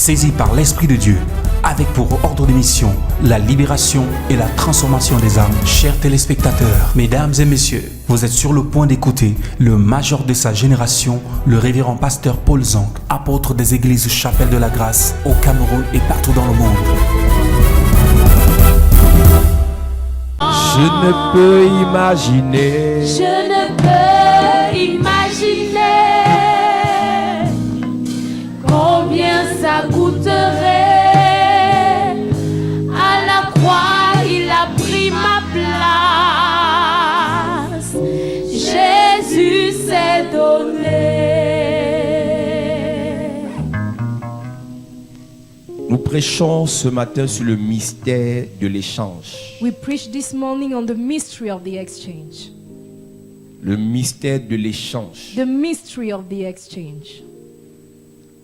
saisi par l'Esprit de Dieu, avec pour ordre de mission la libération et la transformation des âmes. Chers téléspectateurs, mesdames et messieurs, vous êtes sur le point d'écouter le major de sa génération, le révérend pasteur Paul Zank, apôtre des églises Chapelle de la Grâce au Cameroun et partout dans le monde. Je ne peux imaginer. Je ne peux imaginer combien ça coûterait. À la croix, il a pris ma place. Jésus s'est donné. Nous prêchons ce matin sur le mystère de l'échange. We preach this morning on the mystery of the exchange. Le mystère de l'échange. The mystery of the exchange.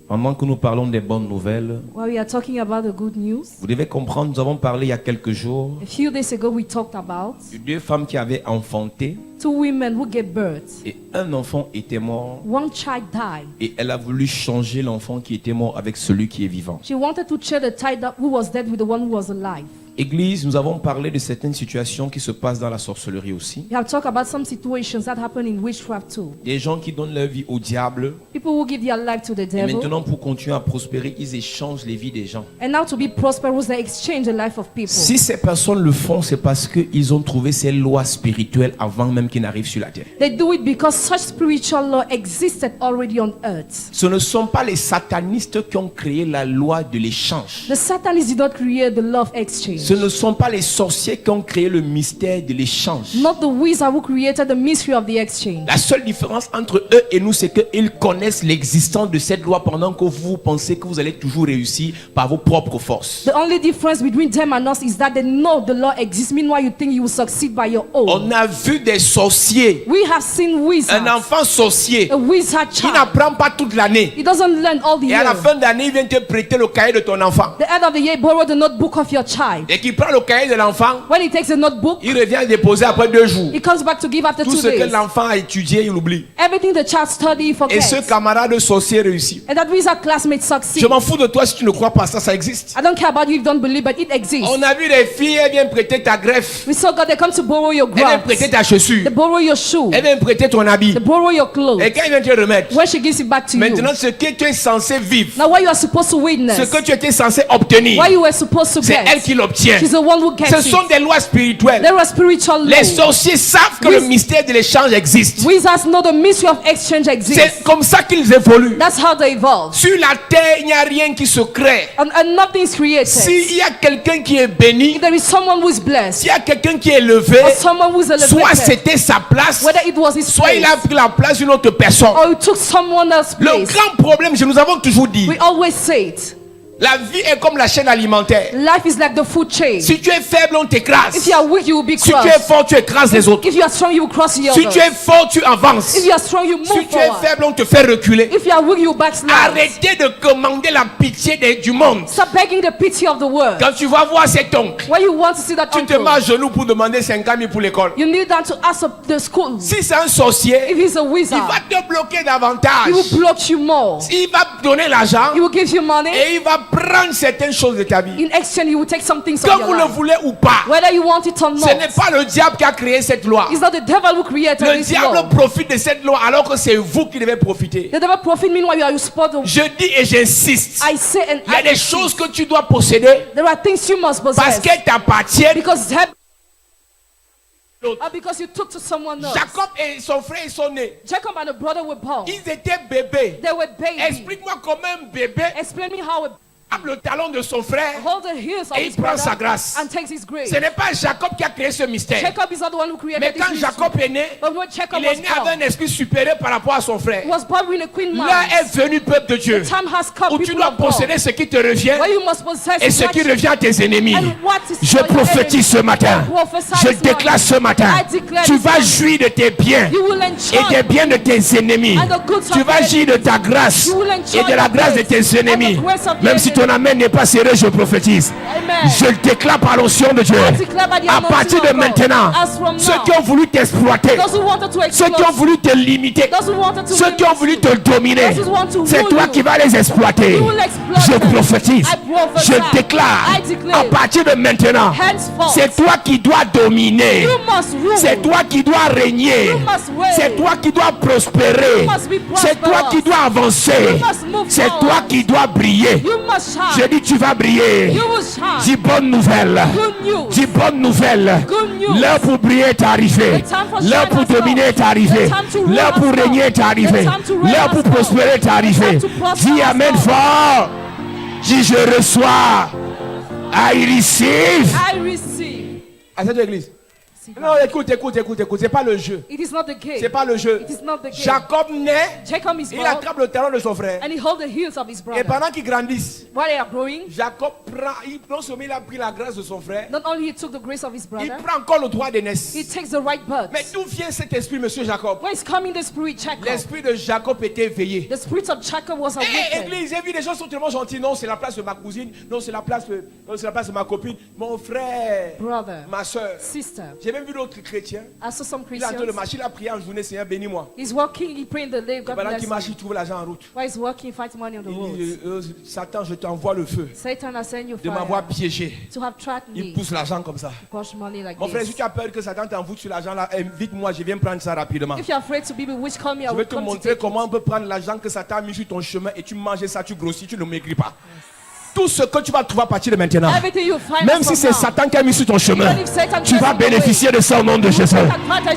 Pendant que nous parlons des bonnes nouvelles, While we are talking about the good news, vous devez comprendre, nous avons parlé il y a quelques jours a few days ago we talked about de deux femmes qui avaient enfanté 2 women who gave birth. et un enfant était mort One child died. et elle a voulu changer l'enfant qui était mort avec celui qui est vivant. She wanted to share the child who was dead with the one who was alive. Église, nous avons parlé de certaines situations qui se passent dans la sorcellerie aussi. We have talked about some situations that happen in witchcraft too. Des gens qui donnent leur vie au diable People who give their life to the et devil, maintenant pour continuer à prospérer, ils échangent les vies des gens. and now to be prosperous, they exchange the life of people. Si ces personnes le font, c'est parce qu'ils ont trouvé ces lois spirituelles avant même qu'ils n'arrivent sur la terre. They do it because such spiritual law existed already on earth. Ce ne sont pas les satanistes qui ont créé la loi de l'échange. The Satanists did not create the law of exchange. Ce ne sont pas les sorciers qui ont créé le mystère de l'échange. Not the wizard who created the mystery of the exchange. La seule différence entre eux et nous, c'est qu'ils connaissent l'existence de cette loi pendant que vous pensez que vous allez toujours réussir par vos propres forces. The only difference between them and us is that they know the law exists. Meanwhile, you think you will succeed by your own. On a vu des sorciers. We have seen wizards. Un enfant sorcier, A wizard il child. n'apprend pas toute l'année. He doesn't learn all the Et à la year. fin d'année, il vient te prêter le cahier de ton enfant. The end of the year, borrow the notebook of your child. Et qu'il prend le cahier de l'enfant, When he takes the notebook, il revient déposer après 2 jours. he comes back to give after Tout 2 ce que days. l'enfant a étudié, il oublie. Everything the child studied, he Et forgets. ce camarade sorcier réussit. And that wizard classmate succeed. Je m'en fous de toi si tu ne crois pas, ça existe. I don't care about you if you don't believe, but it exists. On a vu des filles, elles viennent prêter ta greffe. We saw God, they come to borrow your Elles viennent gloves. prêter ta chaussure. They borrow your shoe. Elles viennent prêter ton habit. They borrow your clothes. Et quand ils viennent te remettre, When she gives it back to maintenant you. ce que tu es censé vivre, Now what you are supposed to ce witness, que tu étais censé obtenir, what you were supposed to c'est elle get, qui l'obtient. she's the one who gets Ce sont it. des lois spirituelles. There are spiritual Les laws. sorciers savent que le mystère de l'échange existe. Wizards know the mystery of exchange C'est exists. comme ça qu'ils évoluent. That's how they evolve. Sur la terre, il n'y a rien qui se crée. And nothing is created. S'il y a quelqu'un qui est béni, If there is someone who is blessed, s'il y a quelqu'un qui est élevé, or someone who is soit elevated, c'était sa place, whether it was his soit il place, a pris la place d'une autre personne. or he took someone else's Le place, grand problème, nous avons toujours dit, we always say it. la vie est comme la chaîne alimentaire. Life is like the food chain. Si tu es faible, on t'écrase. If you are weak, you will be Si tu es crushed. fort, tu écrases les autres. If you are strong, you will cross the Si tu es others. fort, tu avances. If you are strong, you Si move tu es forward. faible, on te fait reculer. If you are weak, you backslide. Arrêtez de commander la pitié du monde. Stop begging the pity of the world. Quand tu vas voir cet oncle, When you want to see that tu te uncle, mets à genoux pour demander 50 000 pour l'école. you kneel down to ask the school. Si c'est un sorcier, If he's a il wizard, va te bloquer he davantage. will block you more. Il va te donner l'argent He will give you money. et il va prendre certaines choses de ta vie. In exchange, he will take some things Que of vous your le life. voulez ou pas, Whether you want it or ce n'est not, pas le diable qui a créé cette loi. it's not the devil who created Le this diable law. profite de cette loi alors que c'est vous qui devez profiter. The devil profit, meanwhile you are supposed to. Je dis et j'insiste. I say and Il y a I des insist. choses que tu dois posséder There are things you must parce possess qu'elles t'appartiennent. because you took to someone else. Jacob et son frère ils sont nés. Jacob and the brother were born. Ils étaient bébés. They were babies. Explique-moi comment un bébé Explain me how a tape le talon de son frère. hold the heels of Et his il prend brother sa grâce. and takes his grace. Ce n'est pas Jacob qui a créé ce mystère. Jacob is not the one who created Mais this quand mystery. Jacob est né, But when Jacob il was est né avec un born, esprit supérieur par rapport à son frère. he was born with a queen Là mind. est venu peuple de Dieu. The time has come, Où tu people dois of God, posséder ce qui te revient where you must possess et ce what qui you- revient à tes ennemis. and what is Je for your prophétise ce enemies. matin. I prophesy Je this déclare morning. ce matin. I declare Tu this vas morning. jouir de tes biens You will et enjoy des biens de tes ennemis. And the goods Tu of vas your jouir de ta grâce You will enjoy et de la your grâce de grace tes and the ennemis. grace of your Même si ton ton amen n'est pas serré, je prophétise. Amen. Je le déclare par l'onction de Dieu. I declare by the À anointing partir of de God, maintenant, as from ceux now, qui ont voulu t'exploiter, those who wanted to ceux qui ont exploit, voulu te limiter, those who wanted to ceux qui ont voulu te dominer, those who want to c'est rule toi you, qui vas les exploiter. you will exploit Je them. prophétise, I prophesy. je déclare, I declare. à partir de maintenant, Henceforth, c'est toi qui dois dominer. you must rule. C'est toi qui dois régner. You must reign. C'est toi qui dois prospérer. You must be C'est toi prosperous. qui dois avancer. You must move C'est forward. toi qui dois briller. You must Je shine. dis tu vas briller. You will shine. Dis bonne nouvelle. Good news. Dis bonne nouvelle. Good news. L'heure pour briller est arrivée. The time for L'heure shine pour has come. dominer est arrivée. The time to rule L'heure pour has come. régner est arrivée. The time to reign L'heure has pour come. prospérer est The arrivée. time to prosper Dis has amen come. fort. Dis je reçois. I receive. I receive. À cette église. Sit Non, down. écoute. C'est pas le jeu. It is not the game. C'est pas le jeu. It is not the game. Jacob naît. Jacob is Il born attrape le talon de son frère. and he holds the heels of his Et brother. pendant qu'ils grandissent, While they are growing, Jacob prend, non seulement il a pris la grâce de son frère, not only he took the grace of his il brother, prend encore le droit he d'aînesse. takes the right birth. Mais d'où vient cet esprit, monsieur Jacob? Where is coming the spirit Jacob? L'esprit de Jacob était éveillé. The spirit of Jacob was Hé, awakened. église, j'ai vu des gens sont tellement gentils. Non, c'est la place de ma cousine. Non, c'est la place de ma copine. Mon frère, Brother, ma soeur. sister. J'ai même vu d'autres chrétiens. I saw some Il est en train de Christians. marcher, il a prié en journée, Seigneur, bénis-moi. He's walking, he praying the day, God Pendant bless qu'il marche, him. il trouve l'argent en route. While he's walking, fighting money on the Il road. dit, Satan, je t'envoie le feu Satan has sent you de m'avoir fire piégé. to have tracked Il me. pousse l'argent comme ça. Push money like Mon frère, si this. tu as peur que Satan t'envoûte sur l'argent là, invite-moi, je viens prendre ça rapidement. If you're afraid to be bewitched, call me. I Je will vais te come to montrer take comment on it. peut prendre l'argent que Satan a mis sur ton chemin et tu manges ça, tu grossis, tu ne maigris pas. Tout ce que tu vas trouver à partir de maintenant, Everything you find même us si from c'est now. Satan qui a mis sur ton chemin, Even if Satan tu vas takes it away, bénéficier de ça au nom de Jésus.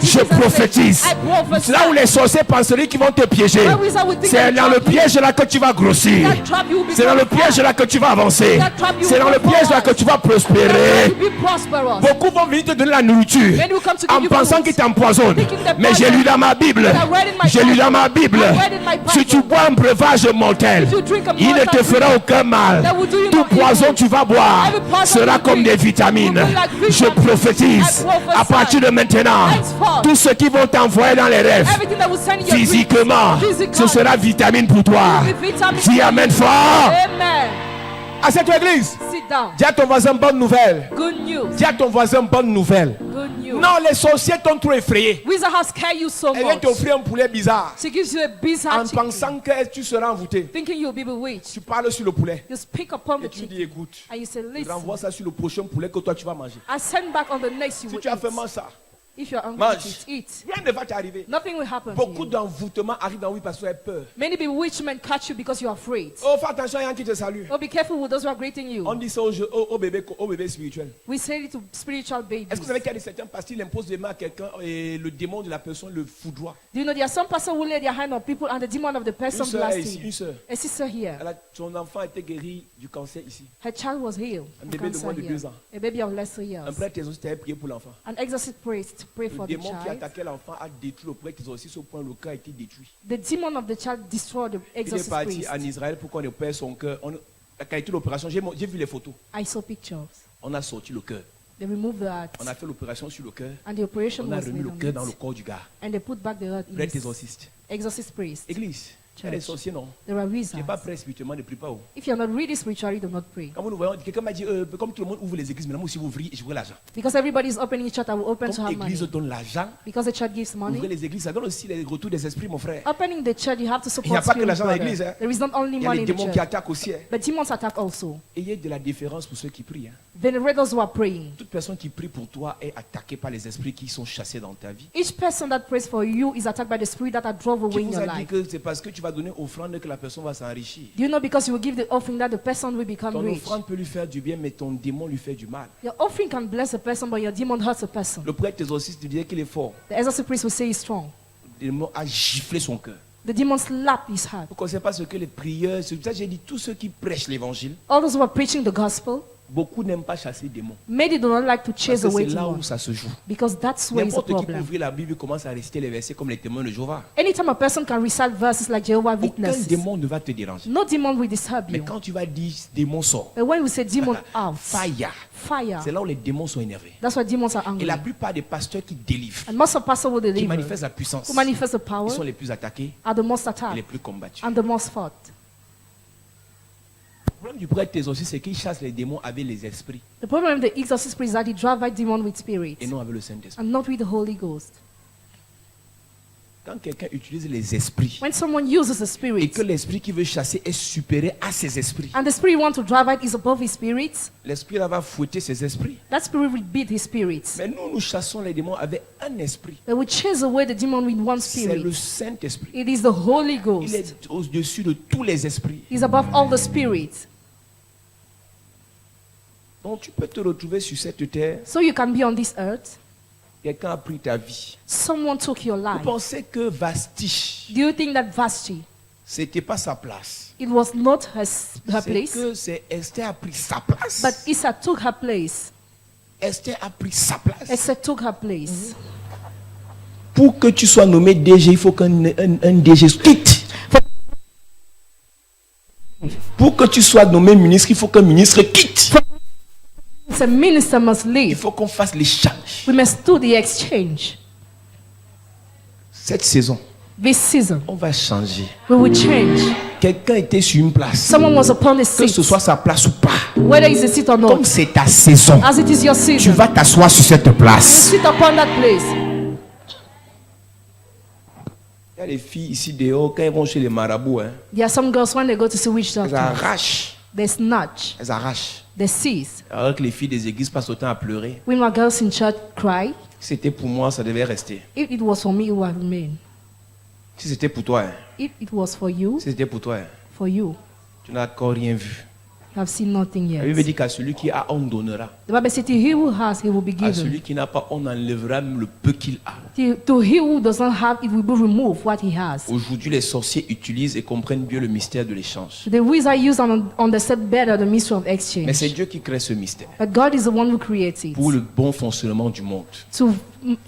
Je prophétise. I prophesy. Là où les sorciers penseraient qu'ils vont te piéger, Where wizards would think c'est they dans le trap you. piège là que tu vas grossir. That trap you will C'est dans le become piège là que tu vas avancer. That trap you C'est dans will le go piège là forward. que tu vas That prospérer. trap you be prosperous. Beaucoup vont venir te donner la nourriture Many will come to give en you pensant food. qu'ils t'empoisonnent. Thinking they're Mais j'ai poison. lu dans ma Bible, But I read in my j'ai lu dans ma Bible, I read in my Bible. si tu bois un breuvage mortel, If you drink a il ne te mortal fera drink, aucun mal. that will do you Tout no poison evil. tu vas boire Every poison sera you comme drink des vitamines. will be like Je vitamins. prophétise I prophesy. à partir de maintenant, Henceforth, tous ceux qui vont t'envoyer dans les rêves, everything that will send you your physiquement, dreams, ce physically, sera vitamine pour toi. will be vitamins Dis for amen you. fort. Amen. À cette église, Sit down. dis à ton voisin bonne nouvelle. Good news. Dis à ton voisin bonne nouvelle. Good news. Non, les sorciers t'ont trop effrayé. Wizard has scared you so Elle vient much. t'offrir un poulet bizarre She gives you a bizarre en chicken, pensant que tu seras envoûté. thinking you'll be bewitched. Tu parles sur le poulet You speak upon et the tu dis chicken écoute, and you say, listen, renvoie ça sur le prochain poulet que toi tu vas manger. I send back on the next you Si will tu as fait eat. mal ça, If you're hungry, mange. eat. Rien ne va t'arriver. Nothing will happen to Beaucoup you. d'envoûtements arrivent dans oui parce que tu as peur. Many bewitchment catch you because you're afraid. Oh, fais attention, il y a un qui te salue. Oh, be careful with those who are greeting you. On dit ça au bébé spirituel. We say it to spiritual Est-ce babies. que vous savez qu'il y a certains pasteurs, ils imposent des mains à quelqu'un et le démon de la personne le foudroie. Do you know there are some pastors who lay their hand on people and the demon of the Une person sœur est ici, blasting? une sœur. A sister here, Son enfant a été guéri du cancer ici. her child was healed Un from bébé de cancer moins de here. 2 ans. A baby of less than 3 Un years. prêtre exorciste avait prié pour l'enfant. An exorcist prays to pray Le for the démon qui child. attaquait l'enfant a détruit le prêtre exorciste au point où le cœur a été détruit. The demon of the child destroyed the Il est exorcist parti priest. en Israël pour qu'on opère son cœur. La qualité de l'opération, j'ai vu les photos. I saw pictures. On a sorti le cœur. They removed the heart. On a fait l'opération sur le cœur. And the operation On a was remis made le on cœur dans le it. corps du gars. And they put back the heart in Prêtre his exorciste. exorcist priest. Église. Il y a des sorciers, non? There are Tu n'es reasons. pas prêt spirituellement, ne prie pas. If you're not really spiritually, do not pray. Quand nous voyons, quelqu'un m'a dit, comme tout le monde ouvre les églises, mais moi aussi vous ouvrez et je veux l'argent. Because everybody is opening church, I will open to Comme have money. l'église donne l'argent, Because the church gives ouvrez money. les églises, ça donne aussi les retours des esprits, mon frère. Opening the church, you have to Il n'y a support pas que spirit l'argent dans brother. l'église, hein. There is not only Il y a money les in the démons qui church, attaquent aussi. Hein. but demons attack also. Ayez de la différence pour ceux qui prient. Hein. Venerate those who are praying. Toute personne qui prie pour toi est attaquée par les esprits qui sont chassés dans ta vie. Each person that prays for you is attacked by the spirit that are drove Qui away in vous your a dit life. que c'est parce que tu vas donner offrande que la personne va s'enrichir? Do you know because you will give the offering that the person will become Ton rich? offrande peut lui faire du bien, mais ton démon lui fait du mal. Your offering can bless a person, but your demon hurts a person. Le prêtre exorciste te disait qu'il est fort. The exorcist priest will say he's strong. Le démon a giflé son cœur. The demon slapped his heart. Vous ne connaissez pas ce que les prieurs, c'est pour ça que j'ai dit tous ceux qui prêchent l'évangile, All those who are preaching the gospel, beaucoup n'aiment pas chasser des démons. many do not like to Parce chase que away c'est là où demons ça se joue. because that's where is the N'importe qui peut problem. ouvrir la Bible et commence à réciter les versets comme les témoins de Jéhovah. Anytime a person can recite verses like Jehovah's Aucun Witnesses, démon ne va te déranger. no demon will disturb Mais you. quand tu vas dire démon sort, But when we say demon out, fire, fire, c'est là où les démons sont énervés. that's why demons are Et angry. la plupart des pasteurs qui délivrent, And most of pastors who qui deliver, manifestent la puissance, who manifest the ils power, sont les plus attaqués are the most et les attacked plus combattus. and the most fought. problème du prêtre exorciste, c'est qu'il chasse les démons avec les esprits The problem with the exorcist spirit is that he drives out demon with spirit et non avec le Saint-Esprit. and not with the Holy Ghost. Quand quelqu'un utilise les esprits When someone uses a et spirit que l'esprit qui veut chasser est supérieur à ses esprits, and the spirit you want to drive out is above his spirit, l'esprit là va fouetter ses esprits. that spirit will beat his spirit. Mais nous chassons les démons avec un esprit. They will chase away the demon with one C'est le spirit. Saint-Esprit. It is the Holy Il Ghost. est au-dessus de tous les esprits. He's above all the spirits. Donc tu peux te retrouver sur cette terre, So you can be on this earth. quelqu'un a pris ta vie. Someone took your Vous life. pensez que Vasti, Do you think that Vashti, c'était pas sa place? it was not her C'est place, que c'est Esther a pris sa place. but Esther took her place. Esther a pris sa place. Esther took her place. Pour que tu sois nommé DG, il faut qu'un un DG quitte. Pour que tu sois nommé ministre, il faut qu'un ministre quitte. The minister must Il leave. faut qu'on fasse l'échange. We must do the exchange. Cette saison, This season, on va changer. we will change. Quelqu'un était sur une place. Someone was upon the Que ce seat, soit sa place ou pas. whether it's a seat or Comme not. c'est ta saison, As it is your tu season, vas t'asseoir sur cette place. sit upon that place. Il y a des filles ici dehors, quand elles vont chez les marabouts, hein, There are some girls when they go to see witch elles doctors, arrachent. they snatch, Elles arrachent. they seize. Alors que les filles des églises passent autant à pleurer. When my girls in church cry, Si c'était pour moi, ça devait rester. if it was for me, it would have remained. Si c'était pour toi, hein, If it was for you, si c'était pour toi, hein, for you, tu n'as encore rien vu. you have seen nothing La Bible yet. dit qu'à celui qui a, on donnera. The Bible says, to he who has, he will be À given. celui qui n'a pas, on enlèvera même le peu qu'il a. To he who does not have, it will be removed what he has. Aujourd'hui, les sorciers utilisent et comprennent mieux le mystère de l'échange. The wizard use and understand better the mystery of Mais c'est exchange. Dieu qui crée ce mystère But God is the one who creates it pour le bon fonctionnement du monde.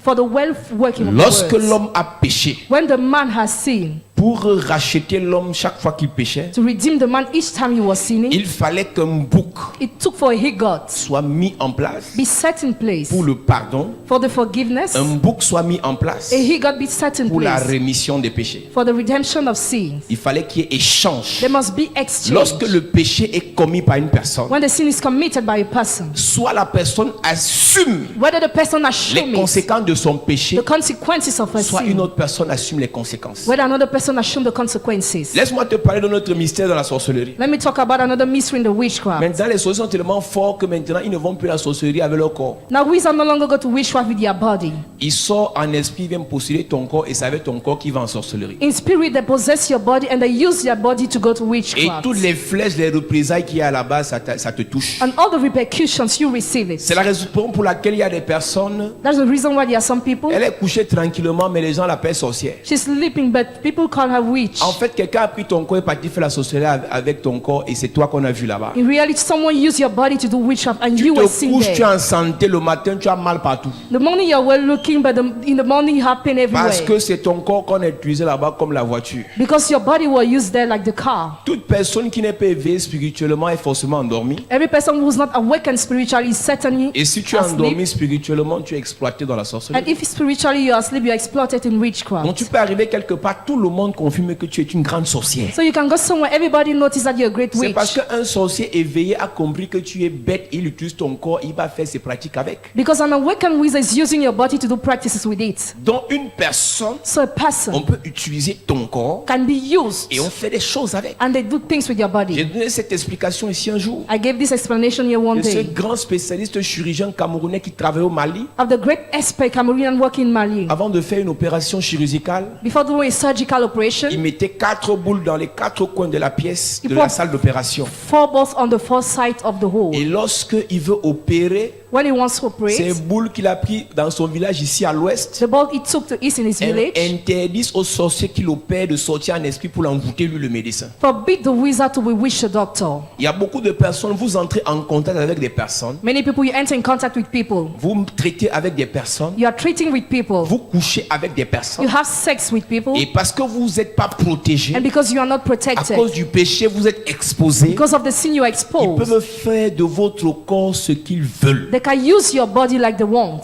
for the well working of the Lorsque world. l'homme a péché, When the man has sinned, pour racheter l'homme chaque fois qu'il péchait, to redeem the man each time he was sinning, il fallait qu'un bouc it took for a he-goat soit mis en place be set in place pour le pardon, for the forgiveness, un bouc soit mis en place a he-goat be set in pour la place rémission des péchés. for the redemption of sins. Il fallait qu'il y ait échange. There must be exchange. Lorsque le péché est commis par une personne, When the sin is committed by a person, soit la personne assume whether the person les assumes it, conséquences de son péché, the consequences of her soit une sin, autre personne assume les conséquences. whether another person assumes the consequences. Laisse-moi te parler de notre mystère dans la sorcellerie. Let me talk about another mystery in the witchcraft. Maintenant, les sorciers sont tellement forts que maintenant, ils ne vont plus à la sorcellerie avec leur corps. Now wizards no longer go to witchcraft with their body. Ils sortent en esprit, ils viennent posséder ton corps et c'est avec ton corps qu'ils vont en sorcellerie. In spirit, they possess your body and they use their body to go to Et witchcraft. toutes les flèches, les représailles qu'il y a à la base, ça te touche. And all the repercussions, you receive it. C'est la raison pour laquelle il y a des personnes, That's the reason why there are some people, elle est couchée tranquillement, mais les gens l'appellent sorcière. she's sleeping, but people call her witch. En fait, quelqu'un a pris ton corps et parti faire la sorcellerie avec ton corps et c'est toi qu'on a vu là-bas. In reality, someone used your body to do witchcraft and Tu you were te seen couches, tu es there. en santé, le matin, tu as mal partout. The morning you're well looking, but in the morning you have pain Parce everywhere. que c'est ton corps qu'on a utilisé là-bas comme la voiture. Because your body was used there like the car. Toute personne qui n'est pas éveillée spirituellement est forcément endormie. Every person who's not awakened spiritually is certainly Et si tu es asleep. endormi spirituellement, tu es exploité dans la sorcellerie. And if spiritually you're asleep, you're exploited in witchcraft. Donc tu peux arriver quelque part, tout le monde confirme que tu es une grande sorcière. So you can go somewhere, everybody notice that you're a great C'est witch. parce qu'un sorcier éveillé a compris que tu es bête, il utilise ton corps, il va faire ses pratiques avec. Because an awakened wizard is using your body to do practices with it. Donc une personne, So a person on peut utiliser ton corps can be used et on fait des choses avec. and they do things with your J'ai body. donné cette explication ici un jour. I gave this explanation here one De ce day grand spécialiste chirurgien camerounais qui travaillait au Mali, of the great expert Cameroonian working in Mali. avant de faire une opération chirurgicale, Before doing a surgical operation, il mettait 4 boules dans les 4 coins de la pièce de Il la faut- salle d'opération. 4 balls on the 4 sides of the hole. Et lorsqu'il veut opérer, When he wants to ces operate, boules qu'il a pris dans son village ici à l'ouest, the ball he took to east in his elles village interdisent aux sorciers qui l'opèrent de sortir en esprit pour l'envoûter lui le médecin. forbid the wizard to bewitch the doctor. Il y a beaucoup de personnes, vous entrez en contact avec des personnes, Many people, you enter in contact with people, vous traitez avec des personnes, you are treating with people, vous couchez avec des personnes, you have sex with people, et parce que vous n'êtes pas protégé, and because you are not à protected, cause du péché, vous êtes exposé. because of the sin you are Ils exposed, peuvent faire de votre corps ce qu'ils veulent. they can use your body like they want.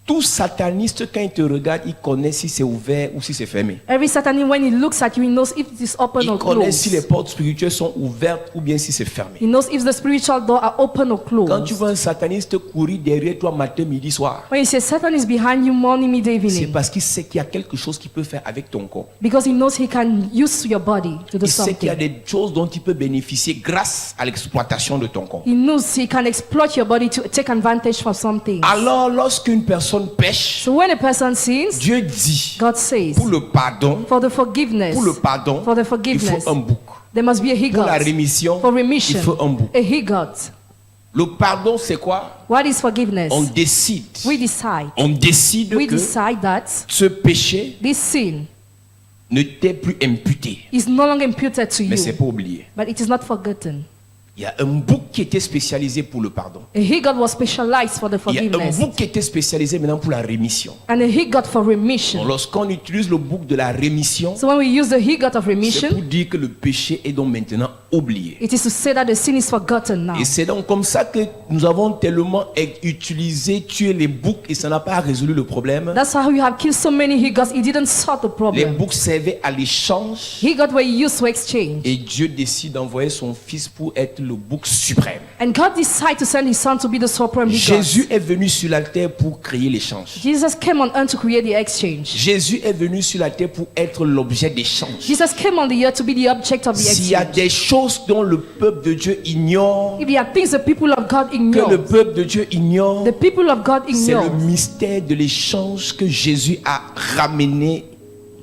Tout sataniste, quand il te regarde, il connaît si c'est ouvert ou si c'est fermé. Every Satanist, when he looks at you, he knows if it is open Il or connaît si les closed. portes spirituelles sont ouvertes ou bien si c'est fermé. He knows if the spiritual door are open or Quand tu closed. vois un sataniste courir derrière toi matin, midi, soir, When you say Satan is behind you morning, midday, c'est evening, parce qu'il sait qu'il y a quelque chose qu'il peut faire avec ton corps. because he knows he can use your body to do Il sait qu'il y a something. des choses dont il peut bénéficier grâce à l'exploitation de ton corps. He knows he can exploit your body to take advantage from something. Alors, lorsqu'une personne pêche, So when a person sins, Dieu dit, God says, pour le pardon, for the forgiveness, pour le pardon, for the il forgiveness, faut un bouc. there must be a Pour la higot. rémission, For il remission, faut un bouc. a higot. Le pardon, c'est quoi? What is forgiveness? On décide. We decide. On décide We que decide that ce péché this sin ne t'est plus imputé. is no longer imputed to Mais c'est you, pas oublié. but it is not forgotten. Il y a un bouc qui était spécialisé pour le pardon. A higot was specialized for the Il y a un forgiveness, bouc qui était spécialisé maintenant pour la rémission. and a higot for Donc, remission. lorsqu'on utilise le bouc de la rémission, So when we use the higot of c'est remission, pour dire que le péché est donc maintenant oublié. it is to say that the sin is forgotten now. Et c'est donc comme ça que nous avons tellement utilisé, tué les boucs et ça n'a pas résolu le problème. That's how you have killed so many higots. It didn't solve the Les problem. boucs servaient à l'échange Higot were used to exchange, et Dieu décide d'envoyer son fils pour être le bouc suprême. and God decided to send His Son to be the supreme higot. Jésus est venu sur la terre pour créer l'échange. Jesus came on earth to create the exchange. Jésus est venu sur la terre pour être l'objet d'échange. Jesus came on the earth to be the object of the S'il y a exchange. des choses dont le peuple de Dieu ignore, If there are things the people of God que ignore, le peuple de Dieu ignore, the people of God c'est le ignore. mystère de l'échange que Jésus a ramené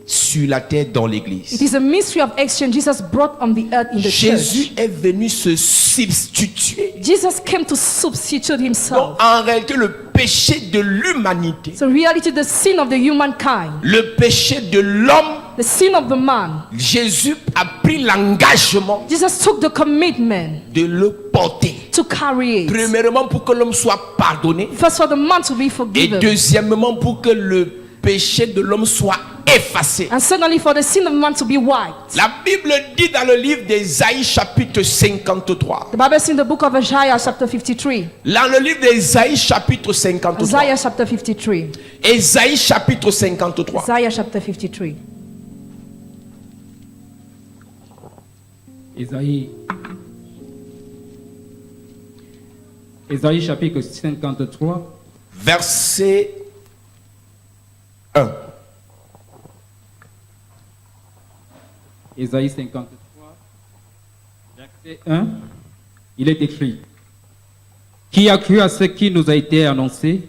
sur la terre dans It l'église. is a mystery of exchange Jesus brought on the earth in the Jésus church. est venu se substituer. Jesus came to substitute Donc Himself. en réalité, le péché de l'humanité, So reality, the sin of the humankind, le péché de l'homme, the sin of the man, Jésus a pris l'engagement Jesus took the commitment de le porter. to carry it. Premièrement, pour que l'homme soit pardonné. First, for the man to be Et forgiven. deuxièmement, pour que le péché de l'homme soit effacé. And secondly, for the sin of man to be wiped. La Bible dit dans le livre d'Ésaïe chapitre 53. The Bible says in the book of Isaiah chapter 53. Dans le livre d'Ésaïe chapitre 53. Isaiah chapter 53. Ésaïe chapitre 53. Isaiah chapter 53. Ésaïe chapitre 53, Verset 1. Ésaïe 53, verset 1, il est écrit: Qui a cru à ce qui nous a été annoncé?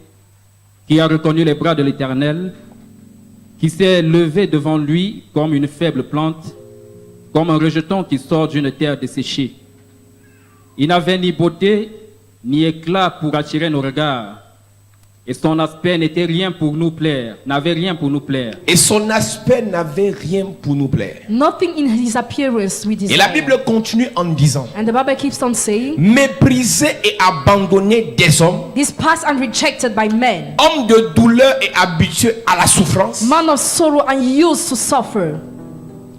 Qui a reconnu les bras de l'Éternel? Qui s'est levé devant lui comme une faible plante, comme un rejeton qui sort d'une terre desséchée? Il n'avait ni beauté ni éclat pour attirer nos regards, et son aspect n'était rien pour nous plaire, n'avait rien pour nous plaire. Et son aspect n'avait rien pour nous plaire. Nothing in his appearance we Et la desire. Bible continue en disant: And the Bible keeps on saying, méprisé et abandonné des hommes, despised and rejected by men, homme de douleur et habitué à la souffrance, man of sorrow and used to suffer,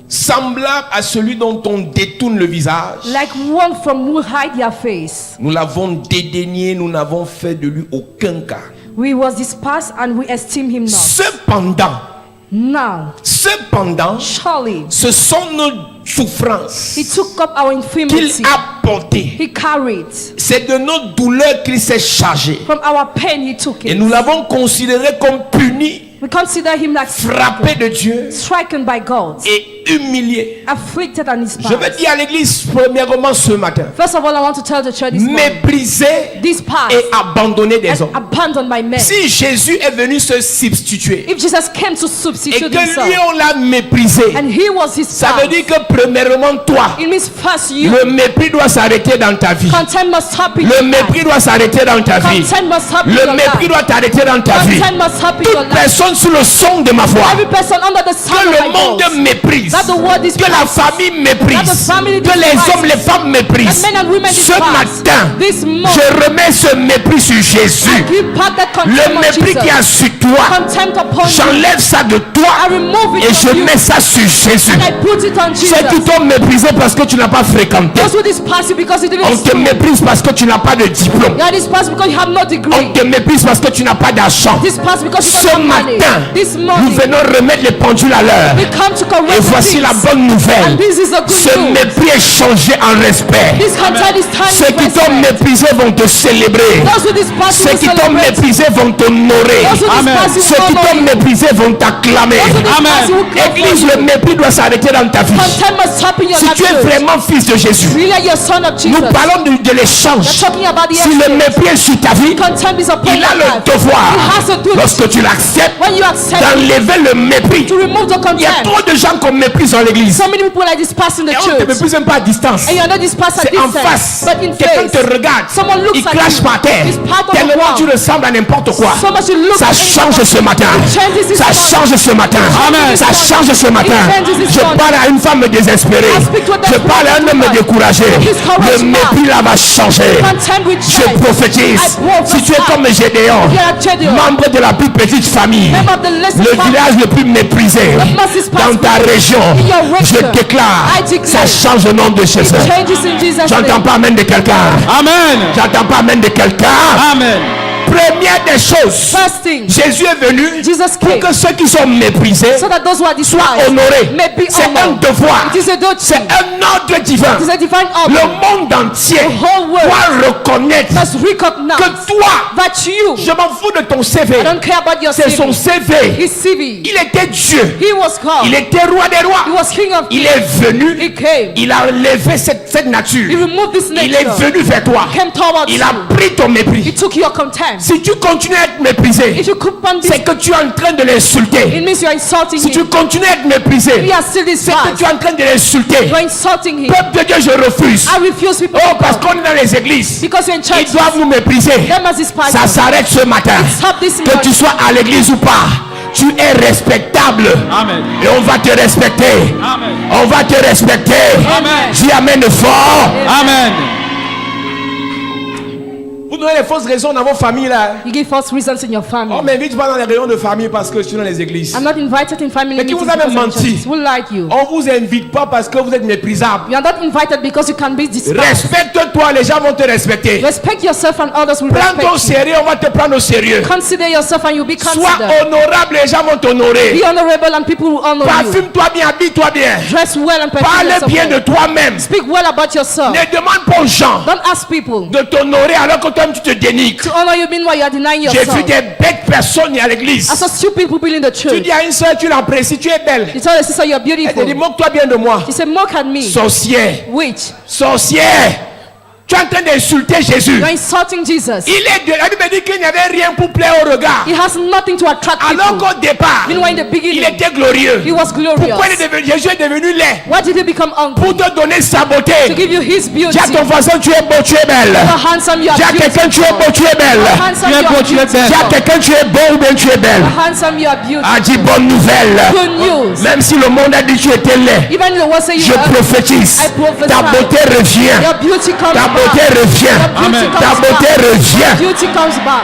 semblable à celui dont on détourne le visage. like one from who hide their face. Nous l'avons dédaigné, nous n'avons fait de lui aucun cas. We was despised and we esteem him not. Cependant, Now, surely, ce sont nos souffrances he took up our qu'il infirmity. a portées. He carried. C'est de nos douleurs qu'il s'est chargé. From our pain, he took Et it. nous l'avons considéré comme puni, We consider him like frappé de Dieu stricken by God, et humilié. afflicted and Je veux despised. dire à l'église premièrement ce matin: First of all, I want to tell the church this morning, méprisé despised et abandonné des and hommes. abandoned by men. Si Jésus est venu se substituer If Jesus came to et substitute que lui himself, on l'a méprisé, and he was his ça veut spouse, dire que premièrement toi, it means first you, le mépris doit s'arrêter dans ta vie. content must stop in Le your mépris life. doit s'arrêter dans ta vie. Content must stop in Le your mépris life. doit t'arrêter dans ta vie. Content must stop in your Toute life. personne sous le son de ma voix, Every person under the sound que of le my monde voice, méprise, That the world que la despises. famille méprise, That the family que les despises. hommes, les femmes méprisent. That men and women Ce despise. matin, This morning, je remets ce mépris sur Jésus. give back that Le contempt on mépris Jesus. qui a sur toi, Contempt upon you. j'enlève ça de toi I remove it et from je you. mets ça sur Jésus. And I put it on Jesus. Ceux qui t'ont méprisé parce que tu n'as pas fréquenté. Those who despise you because you didn't On te school. méprise parce que tu n'as pas de diplôme. You are despised because you have no On degree. te méprise parce que tu n'as pas d'argent. Despised because you Ce don't have money. matin, This nous morning, venons remettre les pendules à l'heure. we come to correct Et the voici la things. bonne nouvelle. And this is a Ce good news. mépris est changé en respect. This content is Ceux turned qui into t'ont respect. méprisé vont te célébrer. Those who despise you Ceux will qui t'ont celebrate. méprisé vont t'honorer. Those who Amen. despise you Ceux qui will t'ont honor you. méprisé vont t'acclamer. Those who despise Amen. you will clap for Église, you. le mépris doit s'arrêter dans ta vie. Content must stop in your Si life. tu es church. vraiment fils de Jésus, Really are your son of Jesus. nous parlons de l'échange. We're talking about the Si le exchange. mépris est sur ta vie, Contempt is upon il a your le life. devoir, He has a duty. lorsque tu l'acceptes, When you accept it, d'enlever le mépris. to remove the Il y a contempt. trop de gens qu'on méprise dans l'église. So many people are despising the Et on ne te church. méprise même pas à distance. And you are not despised at C'est en distance, face. but in Quelqu'un face. te regarde. Someone looks Il at crache you. par terre. It's part of the Tellement tu ground. ressembles à n'importe quoi. So much you look Ça like change ce matin. It changes this Ça morning. change ce matin. Amen. Ça change ce matin. It changes this Je morning. parle à une femme désespérée. I speak to a Je parle à un homme desperate découragé. His courage Le mépris là va changer. Contempt with Je change. prophétise. I prophesy. Si tu es comme Gédéon, You are Gedeon, membre de la plus petite famille, member of the least le family, village le plus méprisé the most despised dans ta family. région, In your je region, déclare, I declare. ça change au nom de It Jésus. changes in Jesus' J'entends name. pas amen de quelqu'un. Amen. J'entends pas amen de quelqu'un. Amen. Première des choses, First thing, Jésus est venu Jesus pour came que ceux qui sont méprisés so that those who are soient despised honorés. may be C'est un honored. devoir. It is a duty. C'est un ordre divin. It is a divine Le order. monde entier The whole world doit reconnaître must recognize que toi, that you, je m'en fous de ton CV. I don't care about your C'est son CV. CV. His CV. Il était Dieu. He was called. Il était roi des He rois. was king of Il kings. est venu. He came. Il a levé cette He nature. removed this Il est nature. venu vers toi. Came towards Il you. a pris ton He mépris. took your contempt. Si tu continues à être méprisé, If you keep on this, c'est que tu es en train de it l'insulter. means you are insulting Si tu him. continues à être méprisé, We are still c'est que despised. tu es en train de l'insulter. You are insulting him. Peuple de Dieu, je refuse. I refuse people Oh, to parce come. qu'on est dans les églises. Because you're in church. Ils doivent nous mépriser. They must despise Ça us. s'arrête ce matin. Stop this Que tu morning. sois à l'église ou pas, tu es respectable. Amen. Et on va te respecter. Amen. On va te respecter. Amen. Dis amen fort. Amen. Vous donnez les fausses raisons dans vos familles là. You give false reasons in your On family. m'invite pas dans les réunions de famille parce que je suis dans les églises. I'm not invited in family Mais qui meetings vous a même because I'm in menti? churches. Who lied you? On vous invite pas parce que vous êtes méprisable. You are not invited because you can be despised. Respecte-toi, les gens vont te respecter. Respect yourself and others will Prends ton respect you. sérieux, on va te prendre au sérieux. Consider yourself and you'll be Sois considered. honorable, les gens vont t'honorer. Be honorable and people will honor you. Parfume-toi bien, habille-toi bien. Dress well and perfume Parle yourself bien de well. toi-même. Speak well about yourself. Ne demande pas aux gens Don't ask people de t'honorer alors que toi-même tu te dénigres. to honor you meanwhile you are denying J'ai vu yourself. des bêtes personnes à l'église. I saw stupid people in the Tu church. dis à une soeur, tu l'apprécies, tu es belle. You tell the sister you're Elle te dit, beautiful. moque-toi bien de moi. She said, mock at me. Sorcière, Witch. sorcière. Tu es en train d'insulter Jésus. You're insulting Jesus. La Bible dit qu'il n'y avait rien pour plaire au regard. He has nothing to attract Alors people. qu'au départ, Meanwhile, in the il beginning, était glorieux. he was glorious. Pourquoi Jésus est devenu laid? Why did he become ugly? Pour te donner sa To beauté. give you his beauty. Dis à ton voisin, tu es beau, tu es belle. You're handsome, you are Dis à quelqu'un, tu es beau, tu es belle. You're handsome, Tu es you beau, are tu es belle. Dis à beautiful. quelqu'un, tu es beau ou bien tu es belle. You're handsome, you are beautiful. Ah, dis bonne nouvelle. Good news. Même si le monde a dit que tu étais laid, Even the words say you je are ugly, prophétise. I prophesy. Ta beauté revient. your beauty comes Ta beauté back. revient. Your beauty Amen. Ta comes beauté back. revient. Beauty comes back.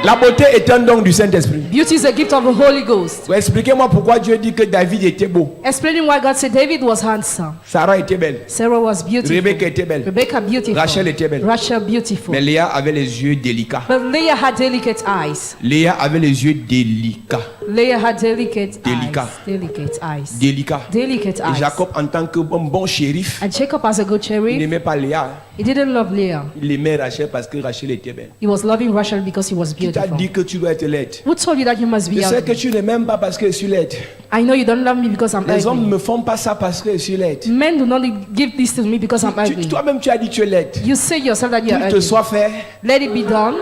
La beauté est un don du Saint-Esprit. Beauty is a gift of the Holy Ghost. Expliquez-moi pourquoi Dieu dit que David était beau. Explaining why God said David was handsome. Sarah était belle. Sarah was beautiful. Rebecca était belle. Rebecca beautiful. Rachel était belle. Rachel beautiful. Mais Léa avait les yeux délicats. But Leah had delicate eyes. Léa avait les yeux délicats. Leah had delicate Délicat. eyes. Delicate eyes. Délicats. Delicate Et eyes. Jacob, en tant que bon shérif, And Jacob, as a good il cherry, n'aimait pas Léa. he didn't love Leah. Il aimait Rachel parce que Rachel était belle. He was loving Rachel because he was Qui t'a beautiful. dit que tu dois être laide? Who told you that you must be Je sais que ugly? tu ne m'aimes pas parce que je suis laide. I know you don't love me because I'm Les hommes ne ugly. me font pas ça parce que je suis laide. Men do not give this to me because I'm ugly. Toi-même, tu as dit que tu es laide. You say yourself that you are Qu'il te ugly. soit fait. Let it be done.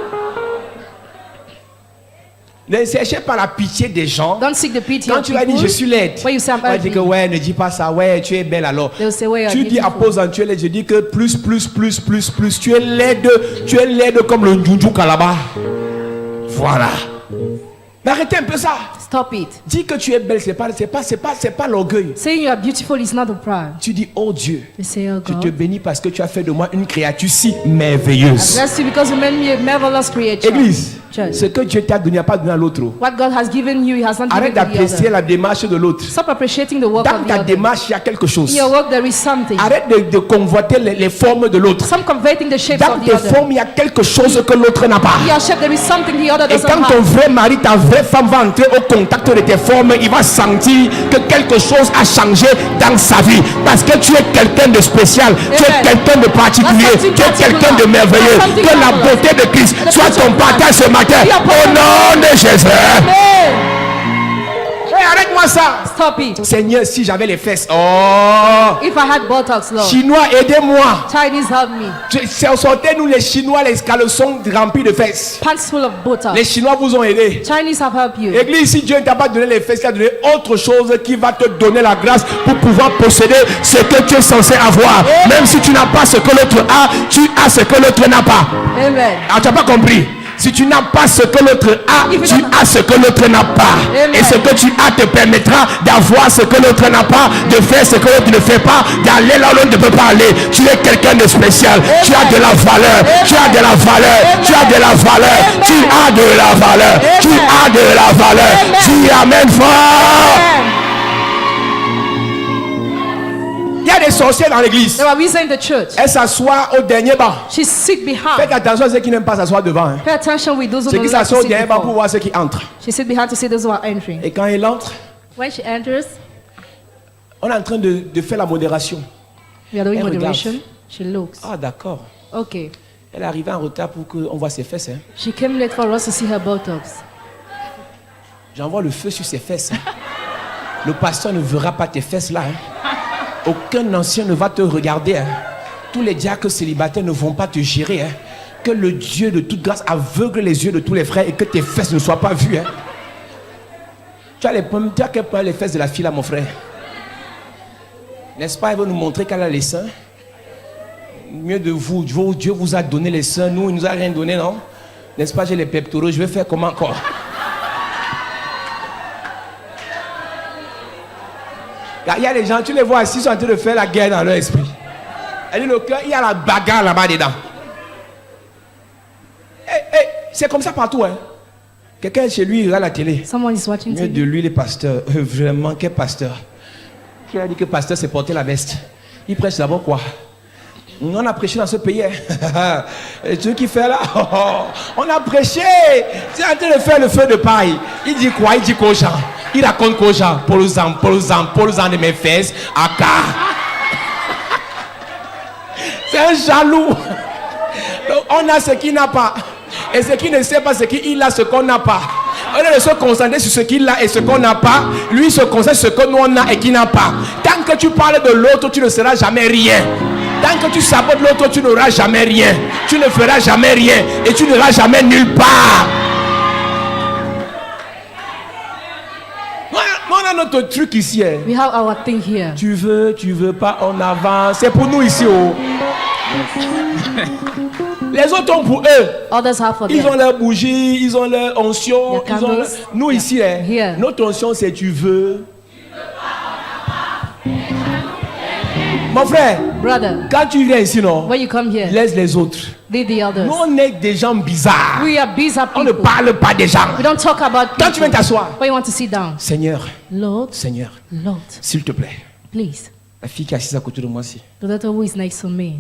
Ne cherchez pas la pitié des gens. Don't seek the pity Quand of tu vas dire je people. suis laide, When you say I'm on va dire que ugly, ouais, ne dis pas ça, ouais, tu es belle alors. they'll say, well, Tu you're dis à beautiful. pause en tu es laide, je dis que plus, tu es laide comme le Ndjoudjou là-bas. Voilà. Mais arrêtez un peu ça. Stop it. Dis que tu es belle, c'est pas l'orgueil. Saying you are beautiful is not a pride. Tu dis, oh Dieu, You say, oh je te God, bénis parce que tu as fait de moi une créature si I merveilleuse. bless you because you made me a marvelous creature. Église, Church. ce que Dieu t'a donné, il n'a pas donné à l'autre. What God has given you, He has not Arrête given to the d'apprécier other. la démarche de l'autre. Stop appreciating the work Dans of the ta other. démarche, il y a quelque chose. In your work, there is something. Arrête de convoiter les formes de l'autre. Some converting the shapes Dans of the tes other. formes, il y a quelque chose que l'autre n'a pas. In your shape, there is something the other Et doesn't quand ton have. vrai mari, ta vraie femme va entrer au contact de tes formes, il va sentir que quelque chose a changé dans sa vie. Parce que tu es quelqu'un de spécial, tu es Amen. quelqu'un de particulier, That's something tu es quelqu'un de merveilleux. That's something Que la marvelous. beauté de Christ The soit beauty ton of partage God. ce matin. Be upon Au nom de Jésus. Amen. Hey, arrête-moi ça. Stop it. Seigneur, si j'avais les fesses. Oh, If I had Botox, Lord. Chinois, aidez-moi. Chinese, help me. Sortez-nous les Chinois, les caleçons remplis de fesses. Pants full of Botox. Les Chinois vous ont aidé. Chinese have helped you. Église, si Dieu ne t'a pas donné les fesses, il t'a donné autre chose qui va te donner la grâce pour pouvoir posséder ce que tu es censé avoir. Même si tu n'as pas ce que l'autre a, tu as ce que l'autre n'a pas. Amen. Ah, tu n'as pas compris? Si tu n'as pas ce que l'autre a, If you tu don't- as ce que l'autre n'a pas. Amen. Et ce que tu as te permettra d'avoir ce que l'autre n'a pas, de faire ce que l'autre ne fait pas, d'aller là où l'autre ne peut pas aller. Tu es quelqu'un de spécial. Tu as de la valeur. Tu as de la valeur. Tu as de la valeur. Tu as de la valeur. Tu as de la valeur. Tu amènes fort. Amen. Il y a des sorciers dans l'église. There are wizards in the church. Elle s'assoit au dernier banc. She's sit Faites behind. attention à ceux qui n'aiment pas s'asseoir devant. Hein. Pay attention with those who Ceux don't qui like s'assoient to au sit dernier banc pour before. voir ceux qui entrent. She sit behind to see those who are entering. Et quand il entre, When she enters, on est en train de faire la modération. we are doing Elle moderation. regarde. She looks. Ah d'accord. Okay. Elle est arrivée en retard pour qu'on voit ses fesses. Hein. She came late for us to see her Botox. J'envoie le feu sur ses fesses. Hein. Le pasteur ne verra pas tes fesses là. Hein. Aucun ancien ne va te regarder. Hein. Tous les diacres célibataires ne vont pas te gérer. Hein. Que le Dieu de toute grâce aveugle les yeux de tous les frères et que tes fesses ne soient pas vues. Hein. Tu as quel point les fesses de la fille là, mon frère? N'est-ce pas? Elle veut nous montrer qu'elle a les seins. Mieux de vous, Dieu vous a donné les seins. Nous, il nous a rien donné, non? N'est-ce pas? J'ai les pectoraux. Je vais faire comment encore? Il y a des gens, tu les vois assis, ils sont en train de faire la guerre dans leur esprit. Elle dit le cœur, il y a la bagarre là-bas dedans. C'est comme ça partout. Hein. Quelqu'un chez lui, il regarde la télé. Someone is watching Mieux de TV. lui, les pasteurs. Vraiment, quel pasteur? Qui a dit que pasteur, c'est porter la veste? Il prêche d'abord quoi? On a prêché dans ce pays. Hein. Et tu qui fait là? On a prêché. Tu es en train de faire le feu de paille. Il dit quoi? Il dit qu'aux gens. Il raconte qu'aux gens. Pour les ans de mes fesses. Aka. C'est un jaloux. Donc, on a ce qu'il n'a pas. Et ce qu'il ne sait pas, c'est qu'il a ce qu'on n'a pas. Au lieu de se concentrer sur ce qu'il a et ce qu'on n'a pas, lui se concentre sur ce que nous on a et qu'il n'a pas. Tant que tu parles de l'autre, tu ne seras jamais rien. Tant que tu sabotes l'autre, tu n'auras jamais rien. Tu ne feras jamais rien. Et tu n'iras jamais nulle part. On a notre truc ici. Hein. We have our thing here. Tu veux pas, on avance. C'est pour nous ici. Oh. Les autres ont pour eux. Others have for Ils ont them. leur bougie, ils ont leur onction. Their Ils ont leur... candles. Nous ici, hein, Here. notre onction c'est tu veux. Mon frère, Brother, quand tu viens ici, non, when you come here, laisse les autres. lead the others. Nous, on est des gens bizarres. We are busy On ne people. parle pas des gens. We don't talk about Quand tu viens people. t'asseoir, When you want to sit down, Seigneur, Lord, Seigneur, Lord, s'il te plaît, please. la fille qui est assise à côté de moi ici, The daughter who is next to me,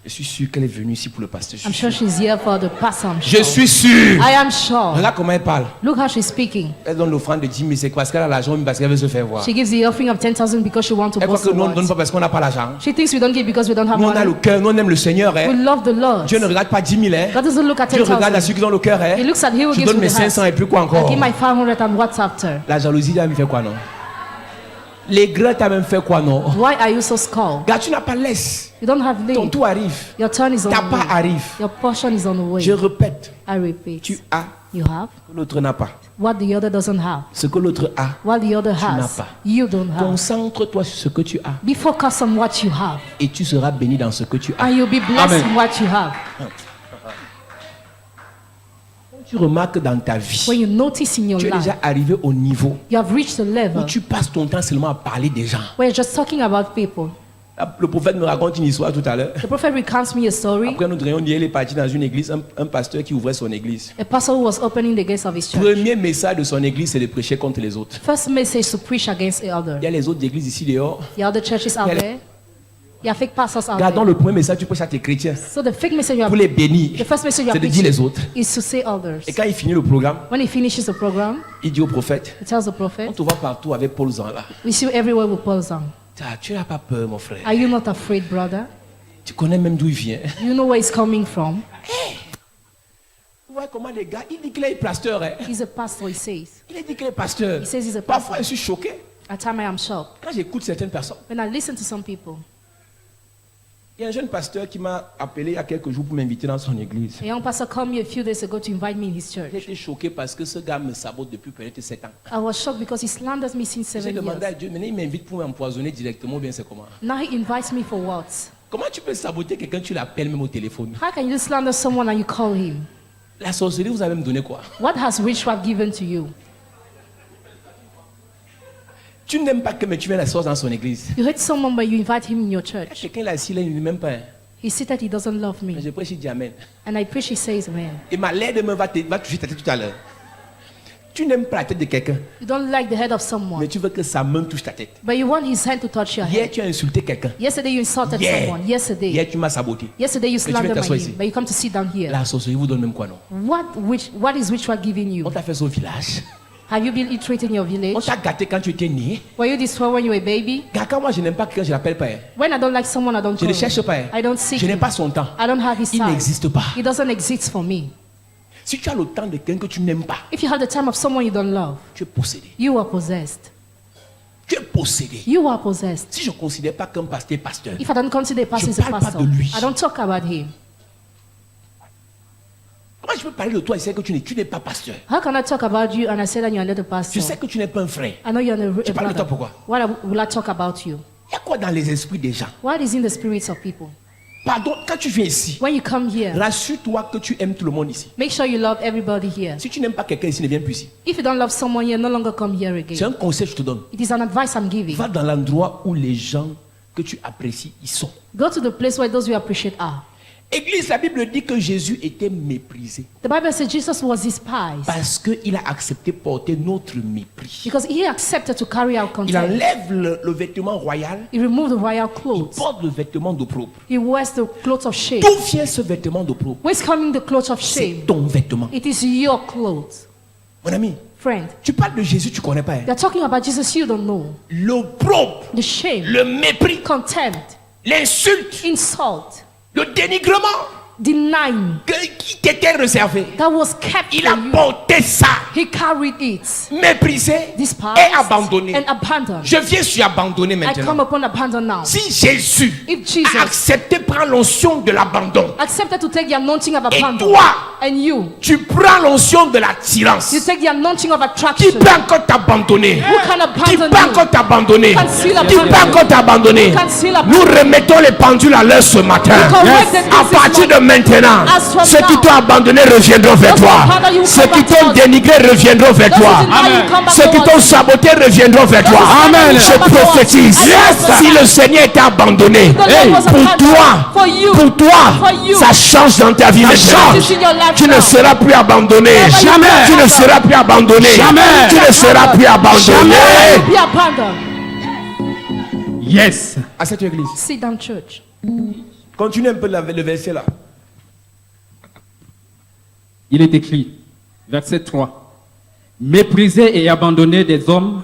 je suis sûr qu'elle est venue ici pour le pasteur. I'm sure she's here for the pastor. I'm Je sure. suis sûr. I am sure. Regarde comment elle parle. Look how she's speaking. Elle donne l'offrande de 10 000, c'est parce qu'elle a l'argent, mais parce qu'elle veut se faire voir. She gives the offering of 10,000 because she wants to Elle croit boast que nous on ne the donne words. pas parce qu'on n'a pas l'argent. She thinks we don't give because we don't have Nous on a le money. cœur, nous on aime le Seigneur. We Hein. love the Lord. Dieu ne regarde pas 10 000. Hein. God doesn't look at Dieu regarde à 10,000. ceux qui ont le cœur. Hein. He looks at he who Je gives donne with mes the heart. 500 et puis quoi I encore? give my 500 and what's after? La jalousie t'a même fait quoi non? Les grès t'a même fait quoi non? Why are you so scared? Gars, tu n'as pas laisse. You don't have Ton need. tour arrive. Your turn is on Ta the part way. arrive. Your portion is on the way. Je répète, I repeat. tu as You have ce que l'autre n'a pas. what the other doesn't have. Ce que l'autre a. What the other n'as has, pas. you don't have. Concentre-toi sur ce que tu as Be focused on what you have, et tu seras béni dans ce que tu as. and you'll be blessed Amen. in what you have. tu remarques dans ta vie, when you notice in your tu es life, déjà arrivé au niveau you have reached a où level tu passes ton temps seulement à parler des gens. where you're just talking about people. Le prophète me raconte une histoire tout à l'heure. The prophet recounts me a story. Après notre réunion, il est parti dans une église, un pasteur qui ouvrait son église. A pastor who was opening the gates of his church. Premier message de son église, c'est de prêcher contre les autres. First message to preach against the other. Il y a les autres églises ici dehors. The other churches out there. There are fake pastors out Gardons there. le premier message, tu prêches à tes chrétiens. So the fake message you are Pour les bénir, the first message you c'est are de dire les preaching autres. is to say others. Et quand il finit le programme, When he finishes the program, il dit au prophète, he tells the on prophet, te voit partout avec Paul Zan là. we see you everywhere with Paul Zang. Tu n'as pas peur, mon frère. Are you not afraid, brother? Tu connais même d'où il vient. You know where he's coming from. Vous voyez comment les gars, il dit qu'il est pasteur. Hein. He's a pastor, he says. Il dit qu'il est pasteur. He says he's a Parfois, pastor. je suis choqué At time I am shocked. quand j'écoute certaines personnes. When I listen to some people, Il y a un jeune pasteur qui m'a appelé il y a quelques jours pour m'inviter dans son église. a young pastor called me a few days ago to invite me in his J'ai church. été choqué parce que ce gars me sabote depuis peut-être 7 ans. I was shocked because he slanders me since J'ai 7 demandé years. à Dieu, maintenant il m'invite pour m'empoisonner directement, ou bien c'est comment? Now he invites me for what? Comment tu peux saboter quelqu'un, tu l'appelles même au téléphone? How can you slander someone and you call him? La sorcellerie vous avez me donné quoi? What has witchcraft given to you? Tu n'aimes pas que mais tu viens la sauce dans son église. You hate someone but you invite him in your church. Quelqu'un là assis là, il ne m'aime pas. Hein. He said that he doesn't love Mais me. je prêche, il dit Amen. And I preach, he says, man. Et ma l'air de main va toucher ta tête tout à l'heure. Tu n'aimes pas la tête de quelqu'un, You don't like the head of mais someone, tu veux que sa main touche ta tête. but you want his hand to touch your Hier, head. tu as insulté quelqu'un. Yesterday you insulted someone. Yesterday. Hier, tu m'as saboté. Yesterday you tu viens slandered my t'asseoir name, ici. but you come to sit down here. La sorcellerie vous donne même quoi, non? What is witchcraft giving you? On t'a fait ça au village. Have you been illiterate in your On village? t'a gâté quand tu étais né. Were you destroyed when you were a baby? Quand moi je n'aime pas quelqu'un, je l'appelle pas. Hein. When I don't like someone, I don't Je ne call cherche him. pas. Hein. I don't seek Je n'ai him. pas son temps. I don't have his Il time. n'existe pas. He doesn't exist for me. Si tu as le temps de quelqu'un que tu n'aimes pas, If you have the time of someone you don't love, tu es possédé. you are possessed. Tu es possédé. You are possessed. Si je ne considère pas qu'un pasteur est pasteur, If I don't consider a pastor Je as a parle pas pastor, de lui. I don't talk about him. comment je peux parler de toi et sais que tu n'es pas pasteur? How can I talk about you and I say that you're not a Je pastor? sais que tu n'es pas un frère. I know you're a Tu parles de brother. toi pourquoi? Why will I talk about you? Il y a quoi dans les esprits des gens? What is in the spirits of people? Pardon, quand tu viens ici, When you come here, rassure-toi que tu aimes tout le monde ici. make sure you love everybody here. Si tu n'aimes pas quelqu'un ici, ne viens plus ici. If you don't love someone here, no longer come here C'est again. un conseil que je te donne. It is an advice I'm giving. Va dans l'endroit où les gens que tu apprécies, ils sont. Go to the place where those you appreciate are. Église, la Bible dit que Jésus était méprisé The Bible says Jesus was despised parce qu'il a accepté porter notre mépris. because he accepted to carry out Il contempt. enlève le vêtement royal, He removed the royal il clothes. porte le vêtement d'opprobre. He wears the clothes of shame. D'où vient ce vêtement d'opprobre? Where's coming the clothes of C'est shame? ton vêtement. It is your clothes. Mon ami, Friend, tu parles de Jésus, tu ne connais pas. Hein? they're talking about Jesus you don't know. L'opprobre, The shame, le mépris, contempt, l'insulte, insult, le dénigrement denying qui t'était réservé. that was kept Il for a you. porté ça, He carried it, méprisé despised, et abandonné. and abandoned. Je viens sur abandonner I come maintenant. upon abandon now. Si Jésus If Jesus a accepté prendre l'onction de l'abandon, accepted to take the anointing of et abandon, toi, and you tu prends l'onction de l'attirance, you take the anointing of qui attraction, peut encore t'abandonner? who can Qui abandon peut you? encore t'abandonner? Can still Qui peut abandon encore t'abandonner? Can still Nous abandon. remettons les pendules à l'heure ce matin. correct the À things partir this de maintenant, As from ceux qui now. t'ont abandonné reviendront vers Those toi. who abandon you will Ceux come qui back to t'ont us. dénigré reviendront vers Those toi. who deny you come back Ceux qui to t'ont us. saboté reviendront vers toi. Amen. Je prophétise. Si le Seigneur était abandonné, The Lord was pour abandoned. toi, For you. pour toi, For you. ça change dans ta vie maintenant. changes in your life Tu ne now. seras plus abandonné. Jamais. Tu ne seras plus abandonné. Jamais. Tu ne seras plus abandonné. Be abandoned. Yes. À cette église. Sit down, church. Continue un peu le verset là. Il est écrit, verset 3. Méprisé et abandonné des hommes,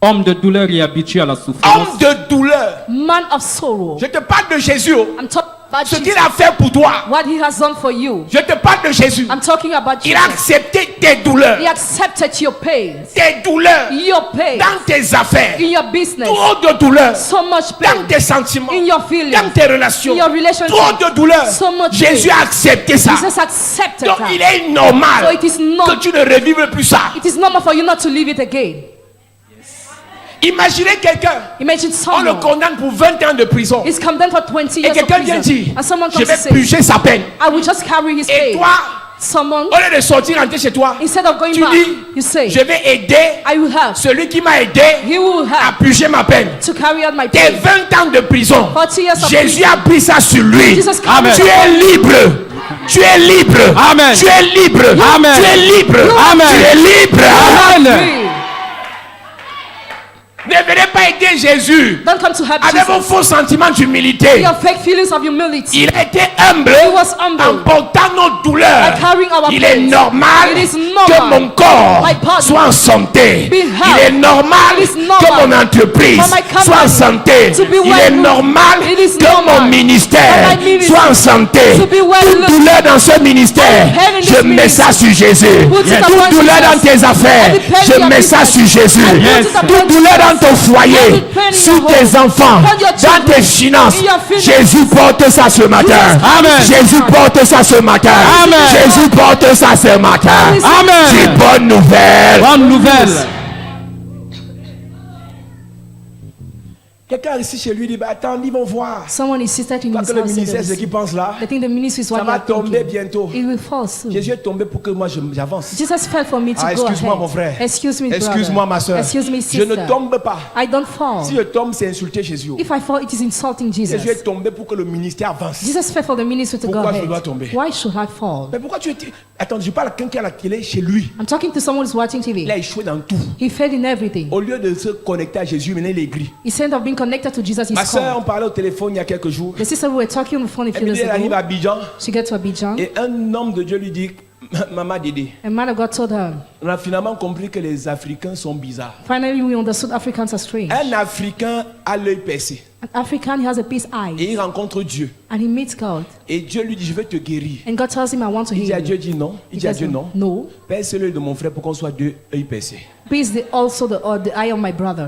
hommes de douleur et habitués à la souffrance. Homme de douleur. Man of sorrow. Je te parle de Jésus. Oh. I'm talking about Ce qu'il Jesus. a fait pour toi. What he has done for you. Je te parle de Jésus. I'm talking about Il a Jesus. accepté tes douleurs. He accepted your pain. Tes douleurs. Your pain. Dans tes affaires. In your business. Trop de douleurs. So much Dans pain. tes sentiments. In your feelings. Dans tes relations. In your relationship. Trop de douleurs. So much Jésus pain. a accepté ça. Jesus accepted Donc that. il est normal So it is que not. tu ne revives plus ça. It is normal for you not to live it again. Imaginez quelqu'un. Imagine On le someone condamne pour 20 ans de prison. is condemned for 20 Et years of quelqu'un vient prison. dire, And someone je comes vais to say, purger sa peine. I will just carry his Et pain. toi, Someone, Au lieu de sortir, rentrer chez toi, instead of going tu back, dis, you say, je vais aider I will help. celui qui m'a aidé He will à help purger ma peine. to carry out my Tes pain. 20 ans de prison, 40 years of Jésus a pris ça sur lui. Jesus Christ. Amen. Tu es libre. Tu es libre. Amen. Tu es libre. Amen. Tu es libre. Amen. Tu es libre. Amen. Free. Ne venez pas aider Jésus Don't come to help avec vos Jesus. faux sentiments d'humilité. Your fake feelings of humility. Il a été humble He was humble. en portant nos douleurs. By carrying our Il est pains. normal It is que normal. mon corps My body soit en santé. be healthy. Il est normal It is que normal mon entreprise for my company soit en santé. to be Il well est looked. normal It is que mon normal ministère for my ministry soit en santé. to be well Toute looked. douleur dans ce ministère, pain in this je mets ça sur Jésus. Put it Toute upon douleur Jesus. dans tes affaires, Every pain je in your mets ça business. sur Jésus. I put it upon Toute douleur dans ton foyer, Every pain in sur your tes home. enfants, Upon your dans children. tes finances, In your finances. Jésus porte ça ce matin. Amen. Jésus porte ça ce matin. Amen. Jésus porte ça ce matin. Amen. C'est bonne nouvelle. Bonne nouvelle. Quelqu'un ici chez lui dit, bah, attends, ils vont voir. Someone is seated in Pas his que le house. ministère, c'est ce qu'ils pensent là. They think the ministry is Ça what va they are tomber thinking. bientôt. It will fall soon. Jésus est tombé pour que moi j'avance. Jesus fell for me to Ah, go excuse-moi, ahead. mon frère. Excuse me, brother. Excuse-moi, ma soeur. Excuse me, Je sister. ne tombe pas. I don't fall. Si je tombe, c'est insulter Jésus. If I fall, it is insulting Jesus. Jésus est tombé pour que le ministère avance. Jesus fell for the ministry to Pourquoi go je dois ahead. tomber? Why should I fall? Mais pourquoi tu es... Attends, je parle à quelqu'un à la télé chez lui. I'm talking to someone who's watching Il a TV. échoué dans tout. He failed in everything. Au lieu de se connecter à Jésus, maintenant il est gris. Instead of being connected to Jesus, Ma he's soeur, on called. parlait au téléphone il y a quelques jours. The sister we were talking on the phone a few Elle me days dit, elle arrive à ago. Abidjan She got to Abidjan. et un homme de Dieu lui dit, Maman Dédé, A man of God told her, on a finalement compris que les Africains sont bizarres. finally we understood Africans are strange. Un Africain a l'œil percé An African, he has a peace eye. et il rencontre Dieu. And he meets God. Et Dieu lui dit, je vais te guérir. And God tells him, I want to Il dit heal à Dieu, you. dit non. Il He dit à says, Dieu non. no. Perce l'œil de mon frère pour qu'on soit deux œils percés. Peace also the eye of my brother.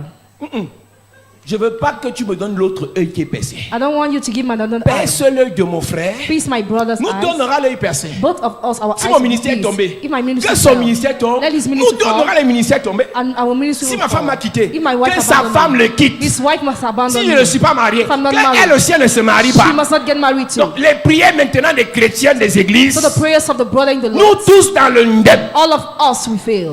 Je veux pas que tu me donnes l'autre œil qui est percé. I don't want you to give me another eye. Perce l'œil de mon frère. Peace my brother's Nous eyes. donnera l'œil percé. Both of us, our Si eyes mon will ministère est peace. tombé, If my ministry que son fell, ministère tombe, let his nous ministry fall, donnera les ministères tombés. and our ministry Si will ma femme fall. m'a quitté, If my wife que sa abandoned femme me, le quitte. his wife must abandon Si je me. ne suis pas marié, If I'm not married, qu'elle aussi elle ne se marie she pas. must not get married too. Donc les prières maintenant des chrétiens des églises, So the prayers of the brother in the nous Lord, tous dans le ndeb. all of us will fail.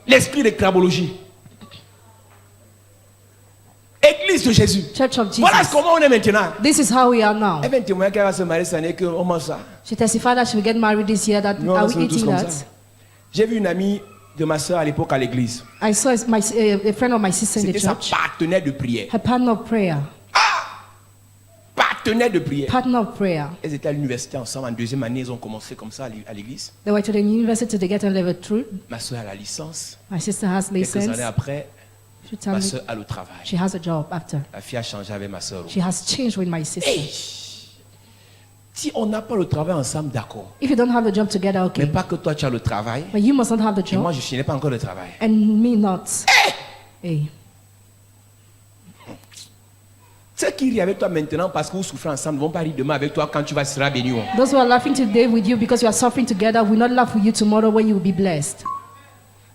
L'esprit de crabologie. Église de Jésus. Church of Jesus. Voilà comment on est maintenant. This is how we are now. Elle vient témoigner qu'elle va se marier cette année, qu'on mange ça. She testified that she will get married this year. That Nous, are on we sont tous eating comme that? ça. J'ai vu une amie de ma soeur à l'époque à l'église. I saw a friend of my sister in the C'était sa church. partenaire de prière. Her partner of prayer. Partenaire de prière. Partner of prayer. Elles étaient à l'université ensemble en deuxième année, ils ont commencé comme ça à l'église. They were to the university to get a level 3. Ma soeur a la licence. My sister has Quelques license. années après, She told ma me soeur a le travail. she has a job after. La fille a changé avec ma soeur. She has changed with my sister. Hey! Si on n'a pas le travail ensemble, d'accord. If you don't have a job together, Mais okay. pas que toi tu as le travail. But you must not have the Et moi job. je n'ai pas encore le travail. And me not. Hey. Ceux qui rient avec toi maintenant parce que vous souffrez ensemble ne vont pas rire demain avec toi quand tu seras béni. Those who are laughing today with you because you are suffering together will not laugh with you tomorrow when you will be blessed.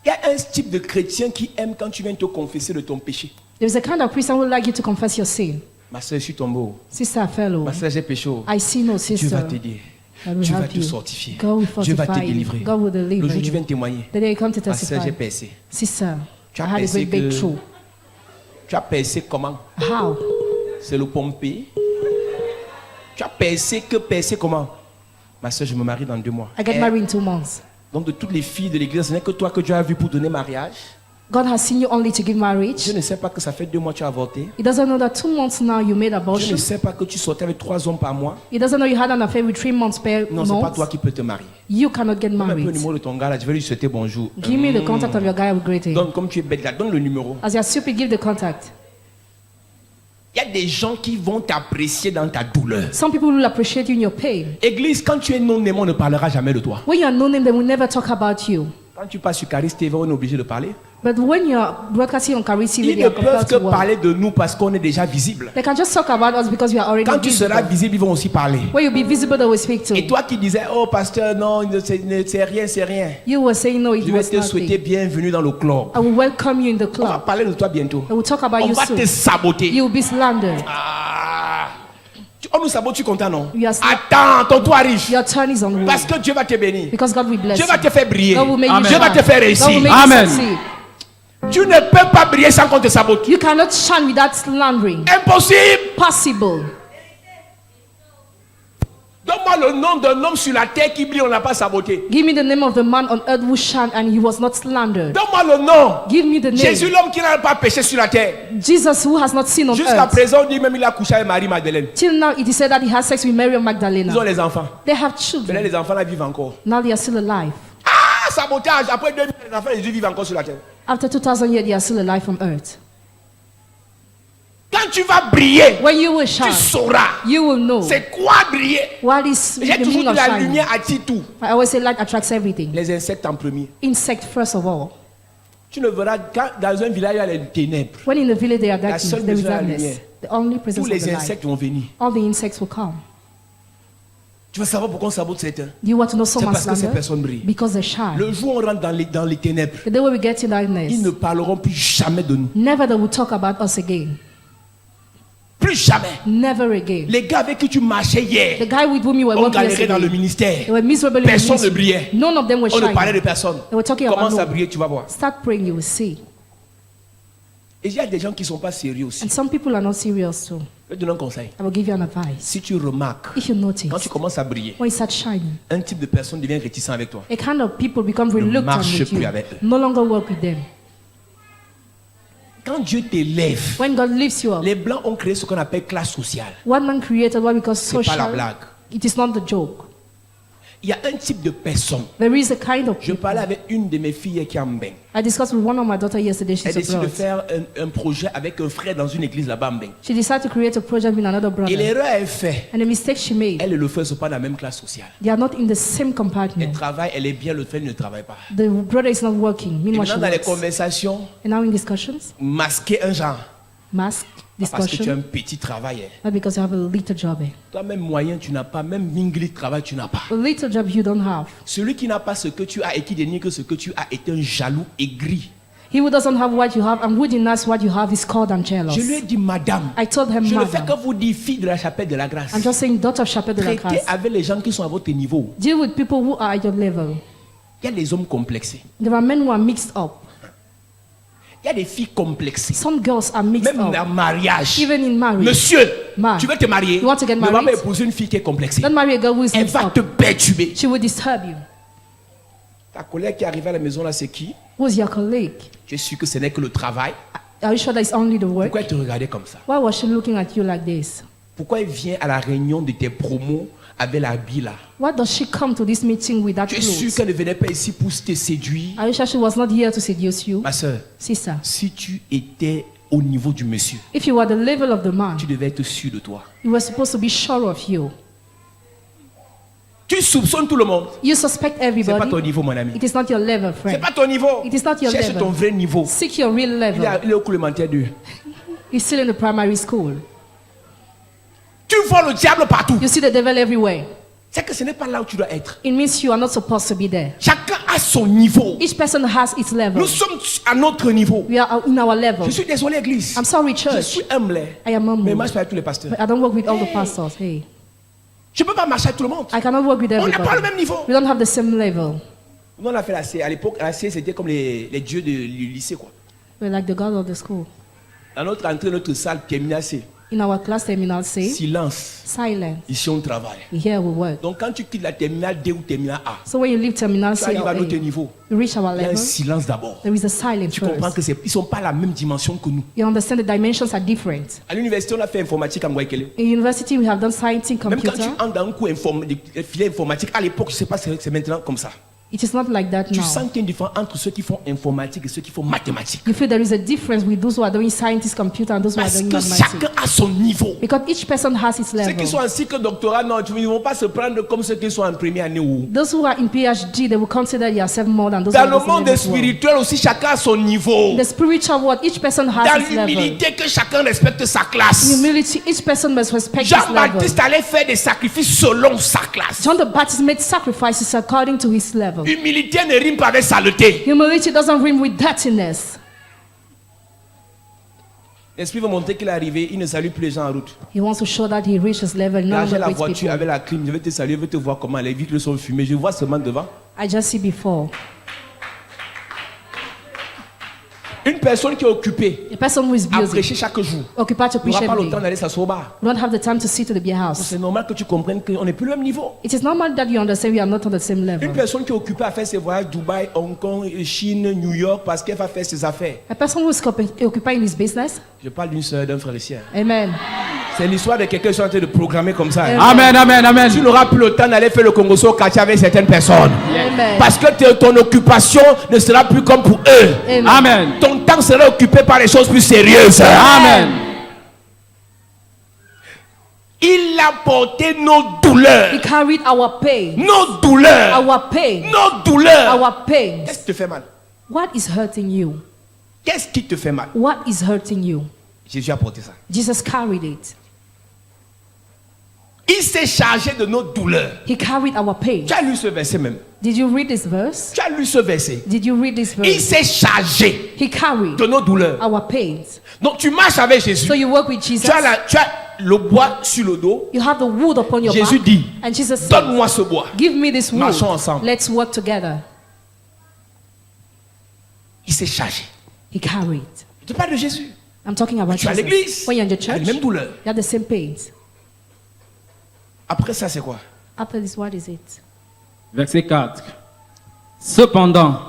Il y a un type de chrétien qui aime quand tu viens te confesser de ton péché. There is a kind of Christian who would like you to confess your sin. Ma soeur, je suis tombé. Sister, fellow, Ma soeur, j'ai péché. I see no Dieu sister. va t'aider. I will Dieu va help te you. sortifier. God will Dieu va te fortify you. délivrer. God will Le deliver jour où tu viens you. témoigner, The day you come to ma soeur, j'ai testify. percé. Sister, Tu I as had a percé great que... breakthrough. Tu as percé comment? How? C'est le pompé. Tu as percé comment? Ma soeur, je me marie dans 2 mois. I get married in 2 months. Donc de toutes les filles de l'église, ce n'est que toi que Dieu a vu pour donner mariage. God has seen you only to give marriage. Je ne sais pas que ça fait 2 mois que tu as avorté. He doesn't know that 2 months now you made Je abortion. ne sais pas que tu sortais avec 3 hommes par mois. He doesn't know you had an affair with 3 months per Non, c'est pas month. toi qui peux te marier. You cannot get Donne un peu le married. numéro de ton gars là, je vais lui souhaiter bonjour. Give me the contact of your guy with greeting. Donc comme tu es bête là, donne le numéro. As you are stupid, give the contact. Il y a des gens qui vont t'apprécier dans ta douleur. Some people will appreciate you in your pain. Église, quand tu es non aimé, on ne parlera jamais de toi. When you are known name, they will never talk about you. Quand tu passes sur Caris TV, on est obligé de parler. But when you're broadcasting on Caris TV, Ils they ne are peuvent compelled que to work. parler de nous parce qu'on est déjà visible. They can just talk about us because we are already Quand tu seras visible. visible, ils vont aussi parler. When you be visible, they will speak to Et you. toi qui disais, oh pasteur, non, c'est rien, c'est rien. You were saying no, it Je vais was te souhaiter nothing. bienvenue dans le club. I will welcome you in the On va club. parler de toi bientôt. I will talk about On you va te soon. saboter. You will be slandered. On nous sabote, tu es content, non? You are sla- Attends, ton tour arrive. Your turn is on the way. Parce que Dieu va te bénir. Because God will bless Dieu you. va te faire briller. God will make Amen. you Dieu va shine. te faire God will réussir. make Amen. you succeed. Tu ne peux pas briller sans qu'on te sabote. You cannot shine without slandering. Impossible. Possible. Donne-moi le nom d'un homme sur la terre qui brille, on n'a pas saboté. Give me the name of the man on earth who shined and he was not slandered. Donne-moi le nom. Give me the Jésus, name. l'homme qui n'a pas péché sur la terre. Jesus who has not sinned on Jusqu'à earth. présent, on dit même il a couché avec Marie-Madeleine. Till now it is said that he had sex with Mary and Ils ont Magdalena. les enfants. They have Maintenant, children. les enfants là vivent encore. Now they are still alive. Ah, sabotage. Après 2000, les enfants, Jésus vivent encore sur la terre. After 2000 years, they are still alive on earth. Quand tu vas briller, When you will tu shine, sauras. you will know C'est quoi briller? what is J'ai the toujours meaning dit of la shining. lumière attire tout. I always say light attracts everything. Les insectes en premier. Insect first of all. Tu ne verras quand dans un village il y a les ténèbres. When in the village there are darkness, seule there is maison à la darkness. lumière. The only Tous presence of les the light. insectes vont venir. All the insects will come. Tu veux savoir pourquoi on sabote certains? Do you want to know C'est someone's parce que ces slander? personnes brillent. Because they shine. Le jour où on rentre dans les ténèbres, The day when we get in darkness, ils ne parleront plus jamais de nous. never they will talk about us again. Plus jamais. Never again. Les gars avec qui tu marchais hier, The guy with whom you were on working galérait dans le yesterday, ministère. they were miserable in the Personne ne ministry. brillait. None of them were On ne parlait de shining. personne. They were talking about Commence à no. briller, tu vas voir. Start praying, you will see. Et il y a des gens qui ne sont pas sérieux aussi. And some people are not serious too. Je vais te donner un conseil. I will give you an advice. Si tu remarques, If you notice, quand tu commences à briller, when you start shining, un type de personne devient réticent avec toi. a kind of people become reluctant marche with plus you. avec eux. No longer work with them. Quand Dieu t'élève, When God lifts you up, les blancs ont créé ce qu'on appelle classe sociale. one man created what we call C'est pas la social. blague. It is not the joke. Il y a un type de personne. There is a kind of Je people. parlais avec une de mes filles qui est en Mbeng. I discussed with one of my daughters yesterday. Elle She's décide de abroad. faire un projet avec un frère dans une église là-bas à Mbeng. She decided to create a project with another Et brother. l'erreur elle fait, And the mistake she made, elle et le frère ne sont pas dans la même classe sociale. they are not in the same Elle compartment. travaille, elle est bien, le frère ne travaille pas. The brother is not working. Et Meanwhile, she maintenant dans les works. conversations, And now in discussions, masquer un genre. mask Parce que tu as un discussion, petit travail. hein. not because you have a little job. Toi même moyen tu n'as pas, même mingli de travail tu n'as pas. A little job you don't have. Celui qui n'a pas ce que tu as et qui dénie que ce que tu as est un jaloux aigri. He who doesn't have what you have and who denies what you have is called and jealous. Je lui ai dit madame, I told her, je ne fais que madam, vous dire fille de la chapelle de la grâce. I'm just saying, daughter of Shepherd de la Traitez Grace. avec les gens qui sont à votre niveau. Deal with people who are at your level. Il y a des hommes complexés. There are men who are mixed up. Il y a des filles complexées. Some girls are mixed Même up. en mariage. Even in marriage. Monsieur, Ma. tu veux te marier? You want to get Ne va married? pas épouser une fille qui est complexée. Don't marry a girl who is Elle mixed va up. te perturber. She will disturb you. Ta collègue qui est arrivée à la maison là, c'est qui? Who's your colleague? Tu es sûr que ce n'est que le travail. Are you sure that it's only the work? Pourquoi elle te regardait comme ça? Why was she looking at you like this? Pourquoi elle vient à la réunion de tes promos avec l'habit là? Why does she come to this meeting with that Tu es sûr clothes? qu'elle ne venait pas ici pour te séduire? Are you sure she was not here to seduce you? Ma soeur, Sister, si tu étais au niveau du monsieur, if you were the level of the man, tu devais être sûr de toi. you were supposed to be sure of you. Tu soupçonnes tout le monde. You suspect C'est pas ton everybody. niveau, mon ami. It is not your level, C'est friend. pas ton niveau. It is not your Cherche level. ton vrai niveau. Seek your real Il level. est au cours élémentaire 2. You're still in the primary school. Tu vois le diable partout. You see the devil everywhere. C'est que ce n'est pas là où tu dois être. It means you are not supposed to be there. Chacun a son niveau. Each person has its level. Nous sommes à notre niveau. We are in our level. Je suis désolé, église. I'm sorry, Je church. suis humble. I am humble. Mais moi, je fais avec tous les pasteurs. But I don't work with all the pastors. Hey, Je ne peux pas marcher avec tout le monde. I cannot work with On n'a pas le everybody. même niveau. We don't have the same level. Nous, on a fait la C. À l'époque, la C, c'était comme les dieux du lycée, quoi. We're like the God of the school. Dans notre entrée, notre salle, terminale C. In our class terminal C, Silence. silence. Ici, on travaille. Here we work. Donc, quand tu quittes la terminale D ou terminale A, So when you leave terminal tu C arrives or à A, notre niveau. you reach our Il y a un level. silence d'abord. There is a silence Tu comprends first. que ils sont pas la même dimension que nous. You understand the dimensions are different. À l'université, on a fait informatique en Guaykele. In university, we have done science in Même quand computer. tu entres dans un cours filet informatique, à l'époque, je ne sais pas si c'est maintenant comme ça. It is not like that Tu now. sens qu'il y a une différence entre ceux qui font informatique et ceux qui font mathématiques. You feel there is a difference with those who are doing science, computer, and those who are Parce doing que mathematics. chacun a son niveau. Because each person has its Ceux qui sont level. en cycle doctorat, non, ils ne vont pas se prendre comme ceux qui sont en première année. Those who are in PhD, they will consider themselves more than those who Dans are le monde spirituel aussi, chacun a son niveau. in the spiritual world, each person Dans has its level. l'humilité, que chacun respecte sa classe. Humility, each person must respect his level. Jean-Baptiste allait faire des sacrifices selon sa classe. John the Baptist made sacrifices according to his level. Humilité ne rime pas avec saleté. Humility doesn't rime with dirtiness. L'esprit veut montrer qu'il est arrivé, il ne salue plus les gens en route. He wants to show that he reached his level. No Là, j'ai longer la greets voiture people. avec la clim, je vais te saluer, je vais te voir comment les vitres sont fumées. Je vois seulement devant. I just see before. Une personne qui est occupée A person who is à busy, prêcher chaque jour occupied to preach n'aura pas every le temps day, d'aller s'asseoir au bar. we don't have the time to sit to the beer house. C'est normal que tu comprennes qu'on n'est plus le même niveau. It is normal that you understand we are not on the same Une level. personne qui est occupée à faire ses voyages Dubaï, Hong Kong, Chine, New York parce qu'elle va faire ses affaires. A person who is occupying his business, Je parle d'une soeur, d'un frère ici. amen. C'est l'histoire de quelqu'un qui est en train de programmer comme ça. Amen, amen, amen. Tu n'auras plus le temps d'aller faire le Congosso au quartier avec certaines personnes. Amen. Parce que ton occupation ne sera plus comme pour eux. Amen. Amen. Ton temps sera occupé par les choses plus sérieuses. Amen. Il a porté nos douleurs. He carried our pain. Nos douleurs. Our pain. Nos douleurs. Our pain. Qu'est-ce qui te fait mal? What is hurting you? Qu'est-ce qui te fait mal? What is hurting you? Jésus a porté ça. Jesus carried it. Il s'est chargé de nos douleurs. He carried our pain. Tu as lu ce verset même. Did you read this verse? Tu as lu ce verset. Did you read this Il verse? s'est chargé He carried de nos douleurs. our pains. Donc tu marches avec Jésus. So you work with Jesus. Tu as le bois sur le dos. You have the wood upon your Jésus back. dit, And Jesus said, donne-moi ce bois. give me this wood. Marchons ensemble. Let's work together. Il s'est chargé. He carried. Je te parle de Jésus. I'm talking about Tu es à Jesus. l'église. When you're in the Tu as church, les mêmes douleurs. you have the same pains. Après ça, c'est quoi? After this, what is it? Verset 4. Cependant,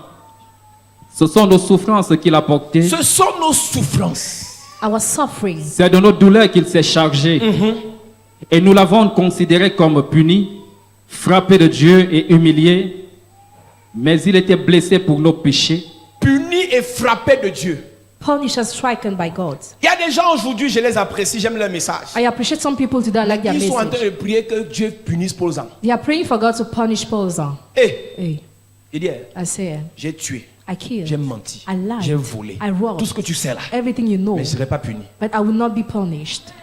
ce sont nos souffrances qu'il a portées. Ce sont nos souffrances. Our suffering. C'est de nos douleurs qu'il s'est chargé. Et nous l'avons considéré comme puni, frappé de Dieu et humilié. Mais il était blessé pour nos péchés. Puni et frappé de Dieu. Punished and stricken by God. Il y a des gens aujourd'hui, je les apprécie, j'aime leur message. I appreciate some people today. I like their Ils sont en train message. de prier que Dieu punisse Paulzan. They are praying for God to punish Paulson. Hey, Hey, il dit, I say, j'ai tué, I killed. j'ai menti, I lied. j'ai volé. I robbed. Tout ce que tu sais là. Everything you know. Mais je ne serai pas puni. But I will not be punished.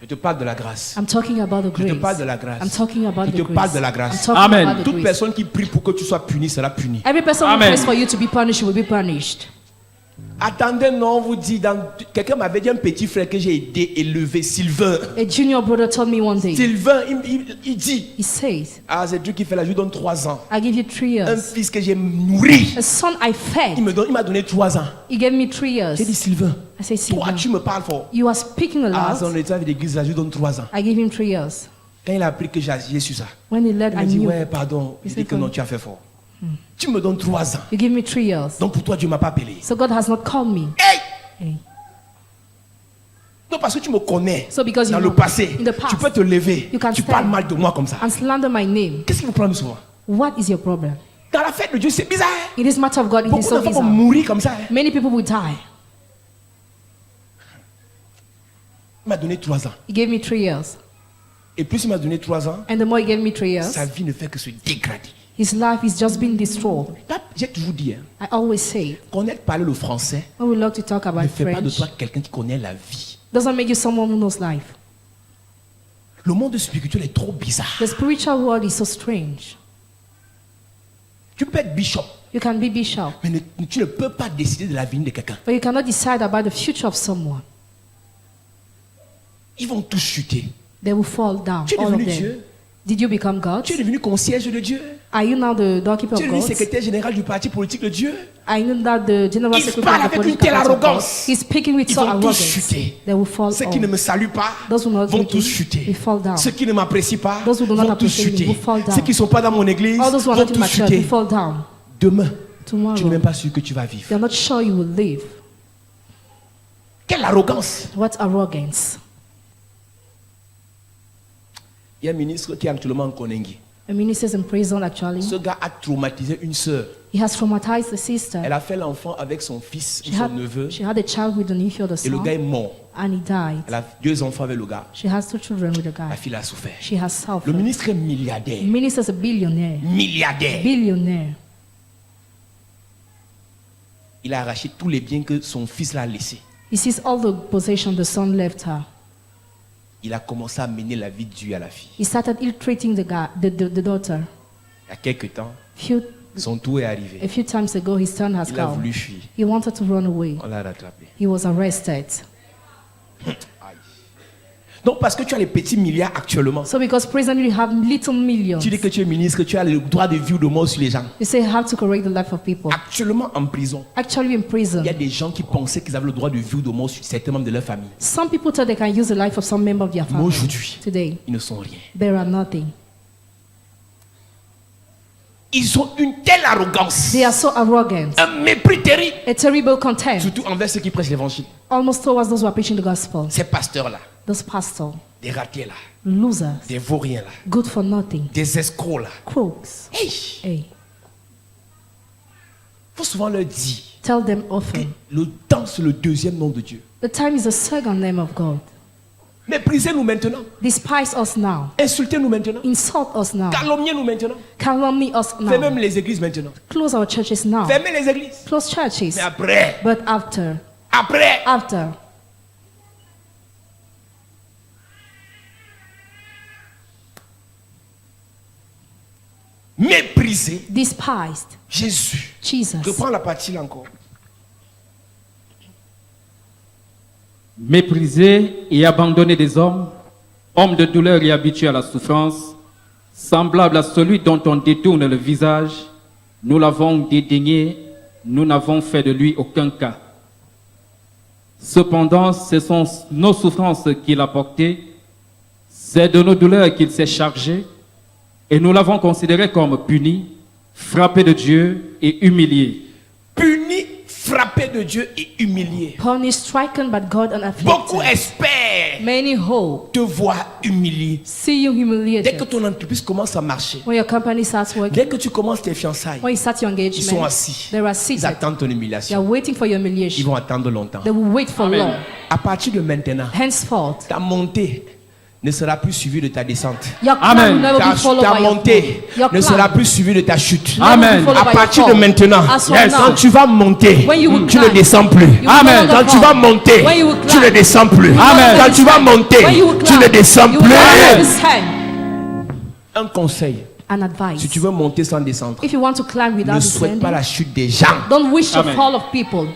Je te parle de la grâce. I'm talking about the Je grace. te parle de la grâce. I'm talking about Je the te grace. parle de la grâce. I'm talking Amen. about the Toute grace. personne qui prie pour que tu sois puni sera punie. Every person who Amen. prays for you to be punished will be punished. Attendez, non, on vous dit, quelqu'un m'avait dit un petit frère que j'ai aidé, élevé, Sylvain. A junior brother told me one day, Sylvain, il dit, he says, ah, c'est Dieu qui fait la, je lui donne 3 ans. I give you 3 Un years. fils que j'ai nourri, A son I fed, il m'a donné 3 ans. he gave me 3 years. J'ai dit, Sylvain, I say, toi, Sylvain, tu me parles fort. you are speaking a Ah, son lot. état d'église, là, je lui donne 3 ans. I give him 3 years. Quand il a appris que j'agissais sur ça, When he led, il I m'a dit, knew. ouais, pardon. Il dit que non, tu as fait fort. Tu me donnes 3 ans. You give me 3 years. Donc pour toi, Dieu ne m'a pas appelé. So God has not called me. Hey! Hey. Non, parce que tu me connais. So because you Dans know, le passé, in the past, tu peux te lever. you can Tu stand. parles mal de moi comme ça. And slander my name. Qu'est-ce qui vous prend nous souvent? What is your problem? Dans la fête de Dieu, c'est bizarre. In this matter of God, it is Beaucoup so de gens vont bizarre. mourir comme ça. Many people will die. Il m'a donné 3 ans. He gave me 3 years. Et plus il m'a donné 3 ans, And the more he gave me 3 years, sa vie ne fait que se dégrader. his life is just being destroyed. J'ai toujours dit, hein, I always say, connaître parler le français when we love to talk ne about fait pas de French, toi quelqu'un qui connaît la vie. doesn't make you someone who knows life. Le monde spirituel est trop bizarre. The spiritual world is so strange. Tu peux être bishop, You can be bishop, mais tu ne peux pas décider de l'avenir de quelqu'un. but you cannot decide about the future of someone. Ils vont tous chuter. They will fall down, Tu es all of devenu them. Dieu. Did you become God? Tu es devenu concierge de Dieu. Are you now the doorkeeper Tu es of devenu God? secrétaire général du parti politique de Dieu. Are you not the general Il secretary parle of the avec une political telle party of God? arrogance. He's speaking with Ils so vont tous arrogance. chuter. They will fall Ceux qui ne off. me saluent pas Those who not vont greet tous me, chuter. they fall down. Ceux qui ne m'apprécient pas Those who do not vont tous appreciate me chuter. will fall down. Ceux qui ne sont pas dans mon église All those who are vont not in tous my church chuter. will fall down. Demain, tu n'es Tomorrow, même pas sûr que tu vas vivre. you're not sure you will live. Quelle arrogance! What arrogance. Il y a un ministre qui est actuellement en Konengi. A minister's in prison actually. Ce gars a traumatisé une sœur. He has traumatized the sister. Elle a fait l'enfant avec son fils ou son neveu. She had a child with the nephew of the Et le son. gars est mort. And he died. Elle a 2 enfants avec le gars. She has 2 children with the La guy. fille a souffert. She has Le suffered. ministre est The milliardaire. minister's a billionaire. Milliardaire. Billionaire. Il a arraché tous les biens que son fils l'a laissés. He sees all the possession the son left her. Il a commencé à mener la vie dure à la fille. He started ill-treating the daughter. Il y a quelques temps, Few, son tour est a arrivé. few times ago, his son has Il a come. voulu fuir. He wanted to run away. On l'a rattrapé. He was arrested. Donc parce que tu as les petits milliards actuellement, So because presently you have little millions, tu dis que tu es ministre, que tu as le droit de vie ou de mort sur les gens. you say you have to correct the life of people. Actuellement en prison, Actually in prison, il y a des gens qui pensaient qu'ils avaient le droit de vie ou de mort sur certains membres de leur famille. some people thought they can use the life of some member of their Mais family. aujourd'hui, Today, ils ne sont rien. they are nothing. Ils ont une telle arrogance, They are so arrogant, un mépris terrible, a terrible contempt, surtout envers ceux qui prêchent l'évangile. almost towards those who are preaching the gospel. Ces pasteurs-là, Those pastors, des ratés là, losers, des vauriens-là, good for nothing, des escrocs là. crooks. Hey, Hey, faut souvent leur dire tell them que often, le temps c'est le 2e nom de Dieu. the time is the second name of God. Méprisez-nous maintenant, Despise us now, insultez-nous maintenant, insult us now, calomniez-nous maintenant, calumny us fermez même now, les églises maintenant, close our churches now, fermez les églises. close churches. Mais après, But after, après, méprisez despised Jésus. Jesus. Reprends la partie là encore. Méprisé et abandonné des hommes, homme de douleur et habitué à la souffrance, semblable à celui dont on détourne le visage, nous l'avons dédaigné, nous n'avons fait de lui aucun cas. Cependant, ce sont nos souffrances qu'il a portées, c'est de nos douleurs qu'il s'est chargé, et nous l'avons considéré comme puni, frappé de Dieu et humilié. Puni, frappé de Dieu et humilié. Punished, stricken by God and Beaucoup afflicted. espèrent Many hope te voir humilié. see you Dès que humiliated. ton entreprise commence à marcher, When your company starts working, dès que tu commences tes fiançailles, when you start your ils sont engagement, assis. they are Ils seated. attendent ton They are humiliation. waiting for your Ils humiliation. vont attendre longtemps. They will wait for Amen. long. À partir de maintenant, Henceforth, ta montée ne sera plus suivie de ta descente. your climb Amen. will never Ta, be followed ta by your montée fall. Your ne sera climb plus suivie de ta chute. will never Amen. be followed À by your partir de fall. maintenant, As from quand now, tu vas monter, when you will tu ne climb, descends plus. you will Amen. no longer Quand tu vas fall. monter, When you will tu ne climb, descends plus. you will Amen. no longer Quand tu vas descend. monter, When you will tu ne climb, descends you will no plus. longer descend. Un conseil, An advice. si tu veux monter sans descendre, If you want to climb without ne souhaite pas descending, la chute des gens. don't wish the Amen. fall of people.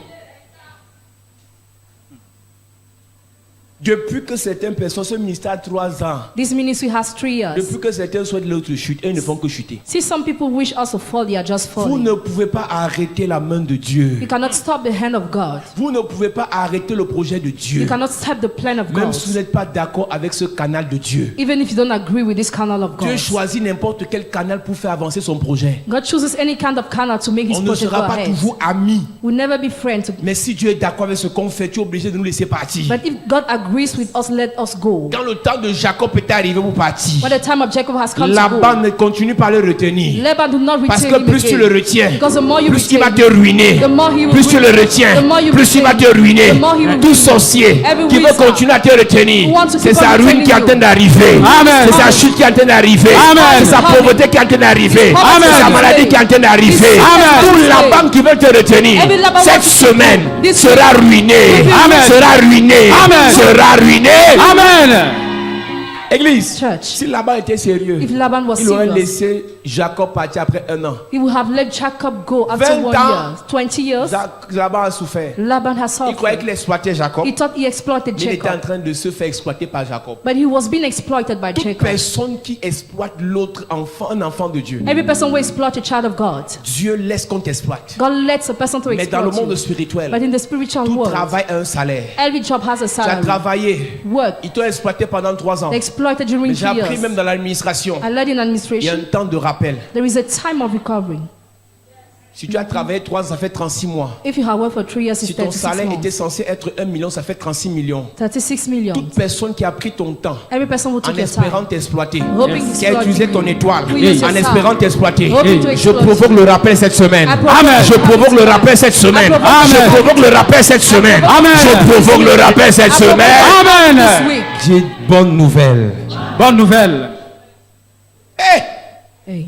Depuis que certaines personnes, ce ministère a 3 ans, This ministry has 3 years. depuis que certains souhaitent l'autre chute, et ils ne font que chuter. See, some people wish us to fall, they are just Vous falling. ne pouvez pas arrêter la main de Dieu. You cannot stop the hand of God. Vous ne pouvez pas arrêter le projet de You Dieu. cannot stop the plan of Même God. si vous n'êtes pas d'accord avec ce canal de Dieu. Even if you don't agree with this canal of Dieu God. choisit n'importe quel canal pour faire avancer son projet. God chooses any kind of canal to make his On ne project go sera pas ahead. toujours amis. We'll never be friends. Mais si Dieu est d'accord avec ce qu'on fait, tu es obligé de nous laisser partir. But if God agrees with us, let us go. Quand le temps de Jacob est arrivé pour partir, When the time of Jacob has come to Laban go, ne continue pas à le retenir. Laban do not Parce retain que him plus tu le again. retiens, Because the more you plus il va retain te ruiner. the more he will Plus tu le ruin you. retiens, The more you plus il va retain te ruiner. the more he will Tout ruin sorcier Every qui veut wizard continuer à te retenir, who wants to c'est keep on sa ruine retaining qui est en you. train d'arriver. Amen. C'est sa chute qui est en train d'arriver. Amen. C'est sa pauvreté qui est en train d'arriver. Amen. C'est sa maladie qui est en train d'arriver. Amen. Tout Laban qui veut te retenir, Every Laban cette wants to keep semaine you. This sera ruinée. Amen. Sera ruinée. Amen. Sera ruinée. Amen. Église, Church. si Laban était sérieux, If Laban was il aurait serious, laissé Jacob partir après 1 an. he would have let Jacob go after 20 1 ans. year. 20 years, Laban a souffert. Laban has Il croyait qu'il suffered. exploitait Jacob, He thought he exploited mais il était en Jacob. train de se faire exploiter par Jacob. But he was being exploited by Toute Jacob. personne qui exploite l'autre enfant, un enfant de Dieu, Every person will exploit a child of God. Dieu laisse qu'on t'exploite. God lets a person to Mais dans le exploit monde you. spirituel, But in the spiritual tout world, travail a un salaire. every job has a Tu as salary. travaillé, Work. ils t'ont exploité pendant 3 ans. They exploited during Mais j'ai 3 appris years. même dans l'administration, I led in il y a administration. un temps de rappel. There is a time of recovery. Si tu as travaillé 3 ans, ça fait 36 mois. If you have worked for 3 years, it's Si ton 36 salaire était months. censé être 1 million, ça fait 36 millions. 36 millions. Toute personne qui a pris ton temps Every person who en took your espérant time, t'exploiter, hoping Yes. to qui a utilisé exploit ton you, étoile who used your en star, espérant t'exploiter, hoping to je exploit provoque you. le rappel cette semaine. I provoke Amen. the Je provoque le rappel. rappel cette semaine. I provoke Je the provoque le rappel cette semaine. Amen. Je provoque le rappel cette I provoke semaine. Amen. this week. J'ai bonne nouvelle. Bonne nouvelle. Hey, Hey,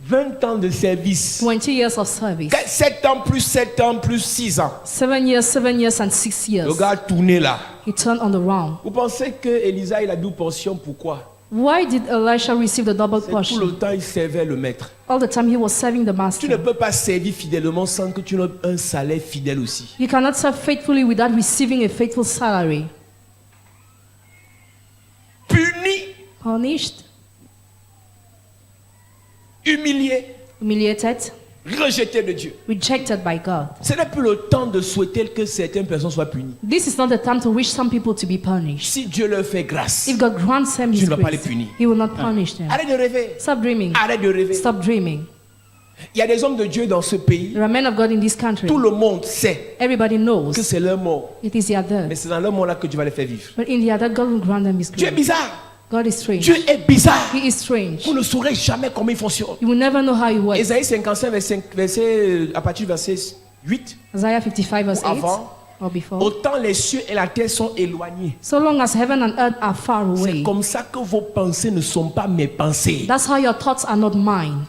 20 ans de service. 20 years of service. 7 ans plus 7 ans plus 6 ans. 7 years, and 6 years. Le gars a tourné là. He turned on the round. Vous pensez que Élisa il a double portion? Pourquoi? Why did Elisha receive the double C'est tout portion? le temps il servait le maître. All the time he was serving the Tu ne master. peux pas servir fidèlement sans que tu aies un salaire fidèle aussi. You cannot serve faithfully without receiving a faithful salary. Puni, Punished, humilié, humiliated, rejeté de Dieu. rejected by God. Ce n'est plus le temps de souhaiter que certaines personnes soient punies. This is not the time to wish some people to be punished. Si Dieu leur fait grâce, If God grants them Tu His ne vas pas les grace, punir. He will not punish them. arrête de rêver. Stop dreaming. Arrête de rêver. Stop dreaming. Il y a des hommes de Dieu dans ce pays. There are men of God in this country. Tout le monde sait Everybody que knows c'est leur mort. it is their Mais death. c'est dans leur mort là que Dieu va les faire vivre. But in the other, God will grant them His Dieu est grace. bizarre. God is strange. Dieu est bizarre. He is strange. Vous ne saurez jamais comment il fonctionne. You will never know how He works. Ésaïe 55, à partir du verset 8. Isaiah 55 verse 8 Avant. or before. Autant les cieux et la terre sont éloignés. So long as heaven and earth are far C'est away, comme ça que vos pensées ne sont pas mes pensées. that's how your thoughts are not mine.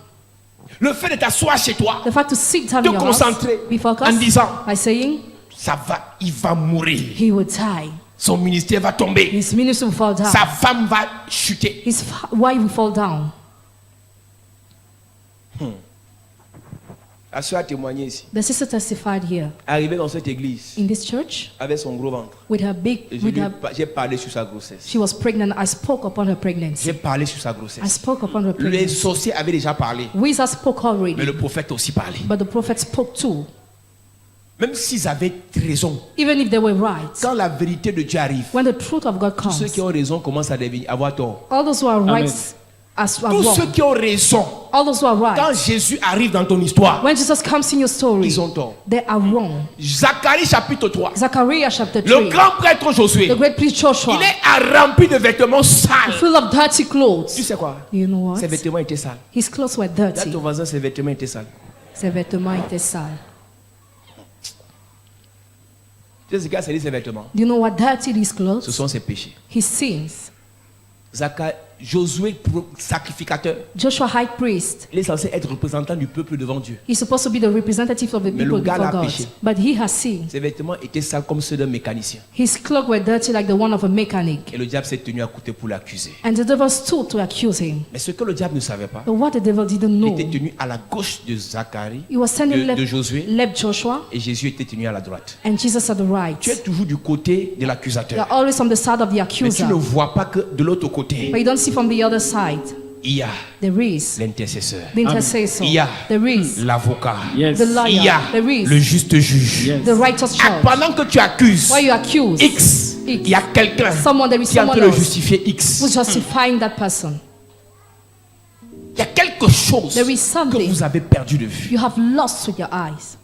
Le fait de t'asseoir chez toi, The fact to sit down Te in your house, concentrer be focused en disant, by saying, ça va, il va mourir. he will die. Son ministère va tomber. His ministry will fall down. Sa femme va chuter. His wife will fall down. La soeur a témoigné ici. The sister testified here Arrivée dans cette église in this church avec son gros ventre. with her big, Et j'ai parlé sur sa grossesse. she was pregnant. I spoke upon her pregnancy. J'ai parlé sur sa I grossesse. spoke upon her Les pregnancy. sorciers avaient déjà parlé. Wizards spoke Mais already, le prophète a aussi parlé. but the prophet spoke too. Même s'ils avaient raison. Even if they were right, Quand la vérité de Dieu arrive, when the truth of God tous ceux comes, qui ont raison commencent à avoir tort. all those who are right are Tous ceux wrong. qui ont raison, All those who are quand right, Jésus arrive dans ton histoire, when Jesus comes in your story, ils ont tort. they are wrong. Zacharie chapitre 3. Zechariah chapter Le 3, grand prêtre Josué, the great priest Joshua, il est rempli de vêtements sales. full of dirty Tu clothes. sais quoi? You know what? Ses vêtements étaient sales. His clothes were Là, dirty. ton voisin, ses vêtements étaient sales. Ses vêtements étaient sales. Tu sais ce qu'a dit ses vêtements? Do you know what dirty these Ce clothes? sont ses péchés. His sins. Josué, sacrificateur, Joshua, high priest, il est censé être représentant du peuple devant Dieu. he's supposed to be the representative of the Mais people le gars before l'a God. péché. But he has sinned. Ses vêtements étaient sales comme ceux d'un mécanicien. His clothes were dirty like the one of a mechanic. Et le diable s'est tenu à côté pour l'accuser. And the devil stood to accuse him. Mais ce que le diable ne savait pas, But what the devil didn't il know, était tenu à la gauche de Zacharie, he was standing de Josué, left Joshua, et Jésus était tenu à la droite. and Jesus at the right. Tu es toujours du côté de You're l'accusateur. always on the side of the Mais tu accuser. ne vois pas que de l'autre côté, But you don't see from the other side. il y a There is l'intercesseur, the intercessor. Il y a There is l'avocat, Yes. the liar. il y a There is le juste juge. Yes. the righteous Ah, judge. pendant que tu accuses Why you accuse X, il y a quelqu'un someone, there is qui est en train someone de else justifier X. who's justifying that person. Il y a quelque chose There is que something vous avez perdu de vue. you have lost with your eyes.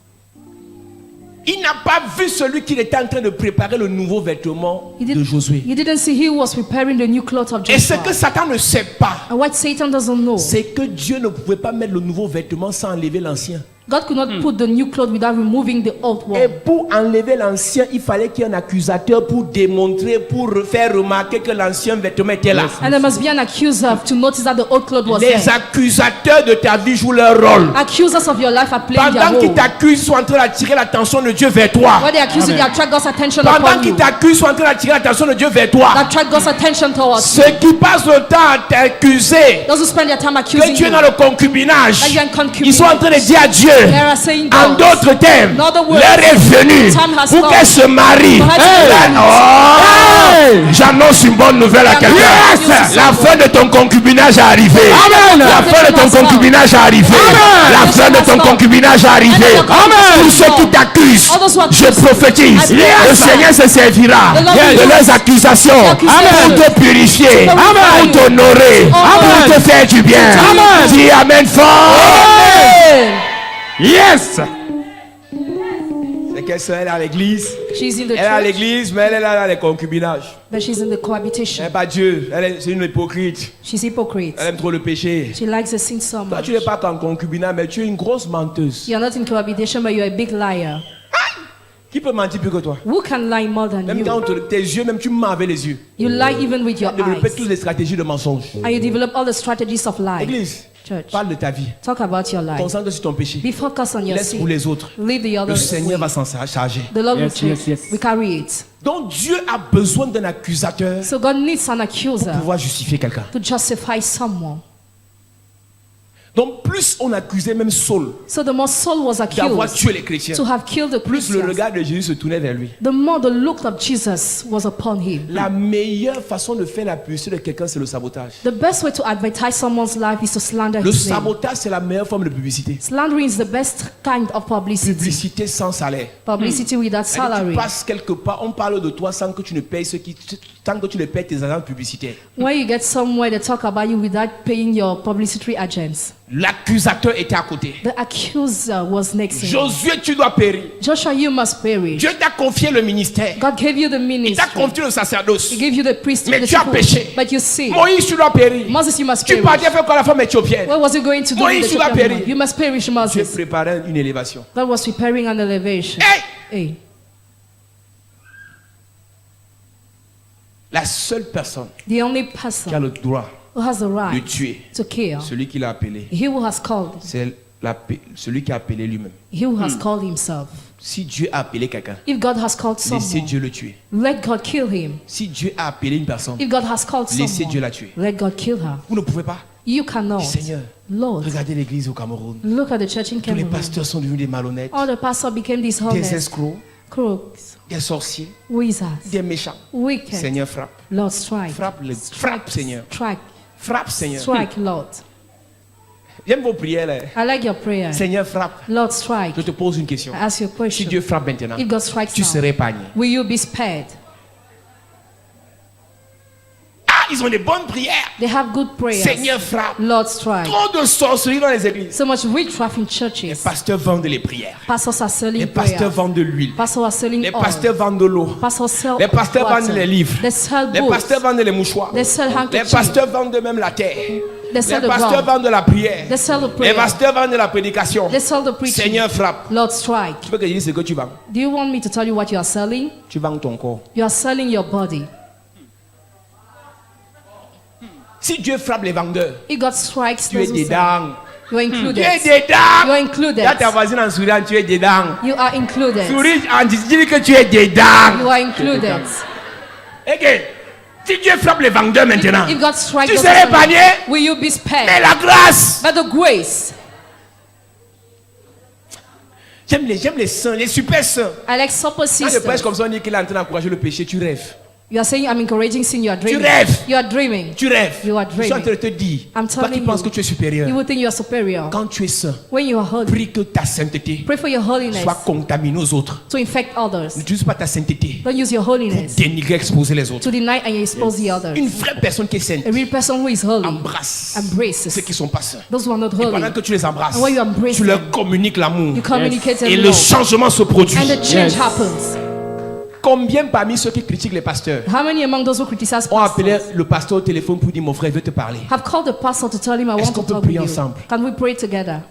Il n'a pas vu celui qui était en train de préparer le nouveau vêtement You, de Josué. you didn't see he who was preparing the new clothes of Et ce Joshua. que Satan ne sait pas, And what Satan doesn't know, c'est que Dieu ne pouvait pas mettre le nouveau vêtement sans enlever l'ancien. God could not put the new clothes without removing the old Et one. pour enlever l'ancien, il fallait qu'il y ait un accusateur pour démontrer, pour faire remarquer que l'ancien vêtement était là. And there must be an accuser to notice that the old cloth was Les there. accusateurs de ta vie jouent leur rôle. Accusers of your life are playing their Pendant qu'ils role. t'accusent, ils sont en train d'attirer l'attention de Dieu vers toi. When they accuse you, they attract God's attention Pendant upon qu'ils you. t'accusent, ils sont en train d'attirer l'attention de Dieu vers They toi. attract God's attention towards you. Ceux qui passent le temps à t'accuser Those who spend their time que accusing tu es you, dans le concubinage, that you're in concubinage. ils sont en train de dire à Dieu, They are saying en God, d'autres termes, In other words, l'heure est venue time has pour come qu'elle se marie. for her to be married. Oh! J'annonce une bonne nouvelle à quelqu'un. Yes! La fin de ton concubinage est arrivée. Amen. La fin de ton concubinage est arrivée. Amen. La fin de ton concubinage est arrivée. Amen. Tous ceux qui t'accusent, All those who accuse, je prophétise. I prophesy. Le Seigneur se servira The Lord de will leurs use accusations Amen. pour te purifier, Amen. pour t'honorer, Amen. pour te faire du bien. Amen. Dis Amen fort. Amen. Yes! C'est quelle soeur, elle est à l'église. She's in the Elle est à church, l'église, mais elle est là dans les concubinages. but she's in the Elle cohabitation. n'est pas Dieu. C'est une hypocrite. She's hypocrite. Elle aime trop le péché. She likes the sin so Toi, much. tu n'es pas en concubinage, mais tu es une grosse menteuse. You're not in cohabitation, but you're a big liar. Qui peut mentir plus que toi? Who can lie more than Même quand you? tes yeux, même tu mens avec les yeux. You lie even with your Développer eyes. toutes les stratégies de mensonge. And you develop all the strategies of lie. Église, Church, parle de ta vie. talk about your life. Concentre sur ton péché. Be focused on your Laisse pour sin. les autres. Leave the Le others Seigneur va away. s'en charger. The Lord will Yes, take. yes, yes. We carry it. Donc Dieu a besoin d'un accusateur So God needs an pour accuser pouvoir justifier quelqu'un. to justify someone. Donc plus on accusait même Saul So the more Saul was d'avoir accused tué les chrétiens, to have killed the plus le Christians, regard de Jésus se tournait vers lui. the more the look of Jesus was upon him. La meilleure façon de faire la publicité de quelqu'un, c'est le sabotage. The best way to advertise someone's life is to slander Le his name. sabotage, c'est la meilleure forme de publicité. Slandering is the best kind of publicity. Publicité sans salaire. Publicity without C'est-à-dire, salary. tu passes quelque part, on parle de toi sans que tu ne payes tant que tu ne payes tes agents publicitaires. When you get somewhere, they talk about you without paying your publicity agents. L'accusateur était à côté. The accuser was next to him. Josué, tu dois périr. Joshua, you must perish. Dieu t'a confié le ministère. God gave you the Il t'a ministry. confié le sacerdoce. He gave you the priesthood. Mais the tu as temple. péché. But you sin. Moïse, tu dois périr. Moses, you must Tu perish. partais faire quoi la femme éthiopienne? What was he going to do Moïse, with the tu vas Ethiopian périr. woman? You must perish, Dieu Moses. préparait une élévation. God was preparing an elevation. Hey! Hey, La seule personne the only qui a person le droit who has the de right tuer to kill, celui qui l'a appelé, he who has called, c'est celui qui a appelé lui-même. he who has called himself. Si Dieu a appelé quelqu'un, If God has called laissez someone, Dieu le tuer. let God kill him. Si Dieu a appelé une personne, If God has called laissez Dieu someone, la tuer. let God kill her. Vous ne pouvez pas. You cannot. Seigneur, Lord, regardez l'église au Cameroun. look at the church in Tous les Cameroon. pasteurs sont devenus des malhonnêtes, All the pastors became des dishonest, escrocs, crooks, des sorciers, wizards, des méchants. wicked. Seigneur, frappe. Lord, strike. Frappe, Seigneur. Strike. Frappe, Seigneur. Strike, Lord. J'aime vos prières. Là. I like your prayer. Seigneur, frappe. Lord, strike. Je te pose une question. I ask you a Si question. Dieu frappe maintenant, If God strikes tu now, serais épargné. will you be spared? Ah, ils ont des bonnes prières. They have good prayers. Seigneur, frappe. Lord, strike. Trop de sorcellerie dans les églises. So much witchcraft in Les churches. pasteurs vendent les prières. Pastors are Les selling pasteurs prayers. vendent de l'huile. Pastors are selling Les oil. pasteurs vendent de l'eau. Pastors sell Les pasteurs water. vendent les livres. They sell Les books. pasteurs vendent les mouchoirs. They sell Les handkerchiefs. pasteurs vendent de même la terre. They Les sell the pasteurs ground. vendent de la prière. They sell the Les prayer. pasteurs vendent de la prédication. They sell the preaching. Seigneur, frappe. Lord, strike. Tu veux que je dise ce que tu vends? Do you want me to tell you what you are selling? Tu vends ton corps. You are selling your body. Si Dieu frappe les vendeurs, If God strikes tu es those who sell, dedans. you are Tu es included. You dedans. are included. Là, ta voisine en souriant, tu es dedans. You are included. Souris en disant que tu es dedans. You are included. Ok. Si Dieu frappe les vendeurs maintenant, If God strikes tu those serais who sell, épargné. will you be Mais spared? la grâce. By the grace. J'aime les saints, les super saints. I like super Quand je prêche sisters. comme ça, on dit qu'il est en train d'encourager le péché, tu rêves. You are saying I'm encouraging sin. You are dreaming. rêves. You are dreaming. Tu rêves. You are Je suis en dreaming. train de te dire, I'm toi qui telling penses you. que tu es supérieur, You will think you are superior. quand tu es saint, When you are holy, prie que ta sainteté pray for your holiness soit contaminée aux autres. to infect others. N'utilise pas ta sainteté Don't use your pour holiness dénigrer, exposer les autres. to deny and expose the others. Une vraie personne qui est sainte A real person who is holy embrasse embraces ceux qui ne sont pas saints. those who are not Et pendant holy. que tu les embrasses, And when you embrace tu leur them, communiques l'amour. You communicate Et and le love. changement se produit. And the change Yes. happens. Combien parmi ceux qui critiquent les pasteurs How many among those who criticize ont appelé pastors le pasteur au téléphone pour dire mon frère veut te parler? have called the pastor to tell him I Est-ce want qu'on to peut talk prier with you? ensemble? Can we pray together?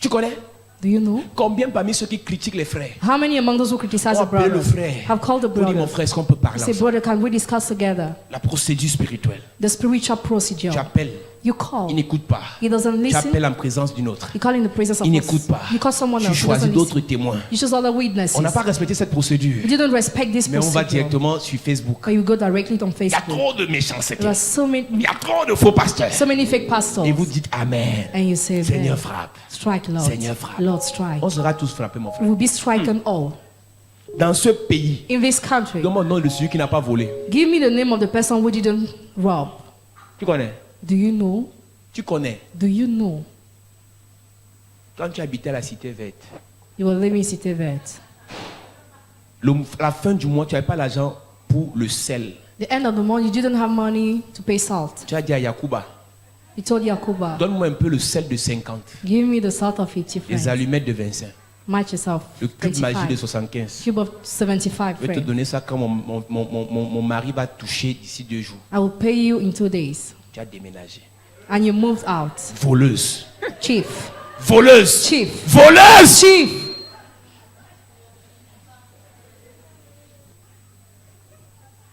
Tu connais? Do you know? Combien parmi ceux qui critiquent les frères How many among those who criticize ont the appelé le brothers frère have called the pour dire mon brother? frère est-ce qu'on peut parler Say, ensemble? brother, can we discuss together? La procédure spirituelle. The spiritual procedure. Tu appelles, You call. il n'écoute pas. He doesn't Tu listen. appelles en présence d'une autre. You call in the presence of Il us. n'écoute pas. You call someone Tu else. He choisis doesn't d'autres listen. témoins. You choose other witnesses. On n'a pas respecté cette procédure. You didn't respect this Mais on va procedure. directement sur Facebook. But you go directly on Il y a Facebook. trop de méchanceté. There are so Il many, y a trop de faux pasteurs. so many fake pastors. Et vous dites Amen. And you say, Seigneur "Amen." frappe. Strike, Lord. Seigneur, frappe. Lord, strike. On sera tous frappés, mon frère. We will be stricken all. Dans ce pays, In this country, donne-moi le nom de celui qui n'a pas volé. give me the name of the person who didn't rob. Tu connais? Do you know? Tu connais? Do you know? Quand tu habitais à la cité verte, You were living in Cité Verte. la fin du mois, tu n'avais pas l'argent pour le sel. The end of the month, you didn't have money to pay salt. Tu as dit à Yacouba, He told Yakuba, donne-moi un peu le sel de 50, give me the salt of 50 les francs. allumettes de 25, Matches of le cube magique de 25. 75. Cube of 75 Je vais te francs. donner ça quand mon mari va toucher d'ici 2 jours. I will pay you in 2 days. Tu as déménagé. And you moved out. Voleuse. Chief. Voleuse. Chief. Voleuse. Chief.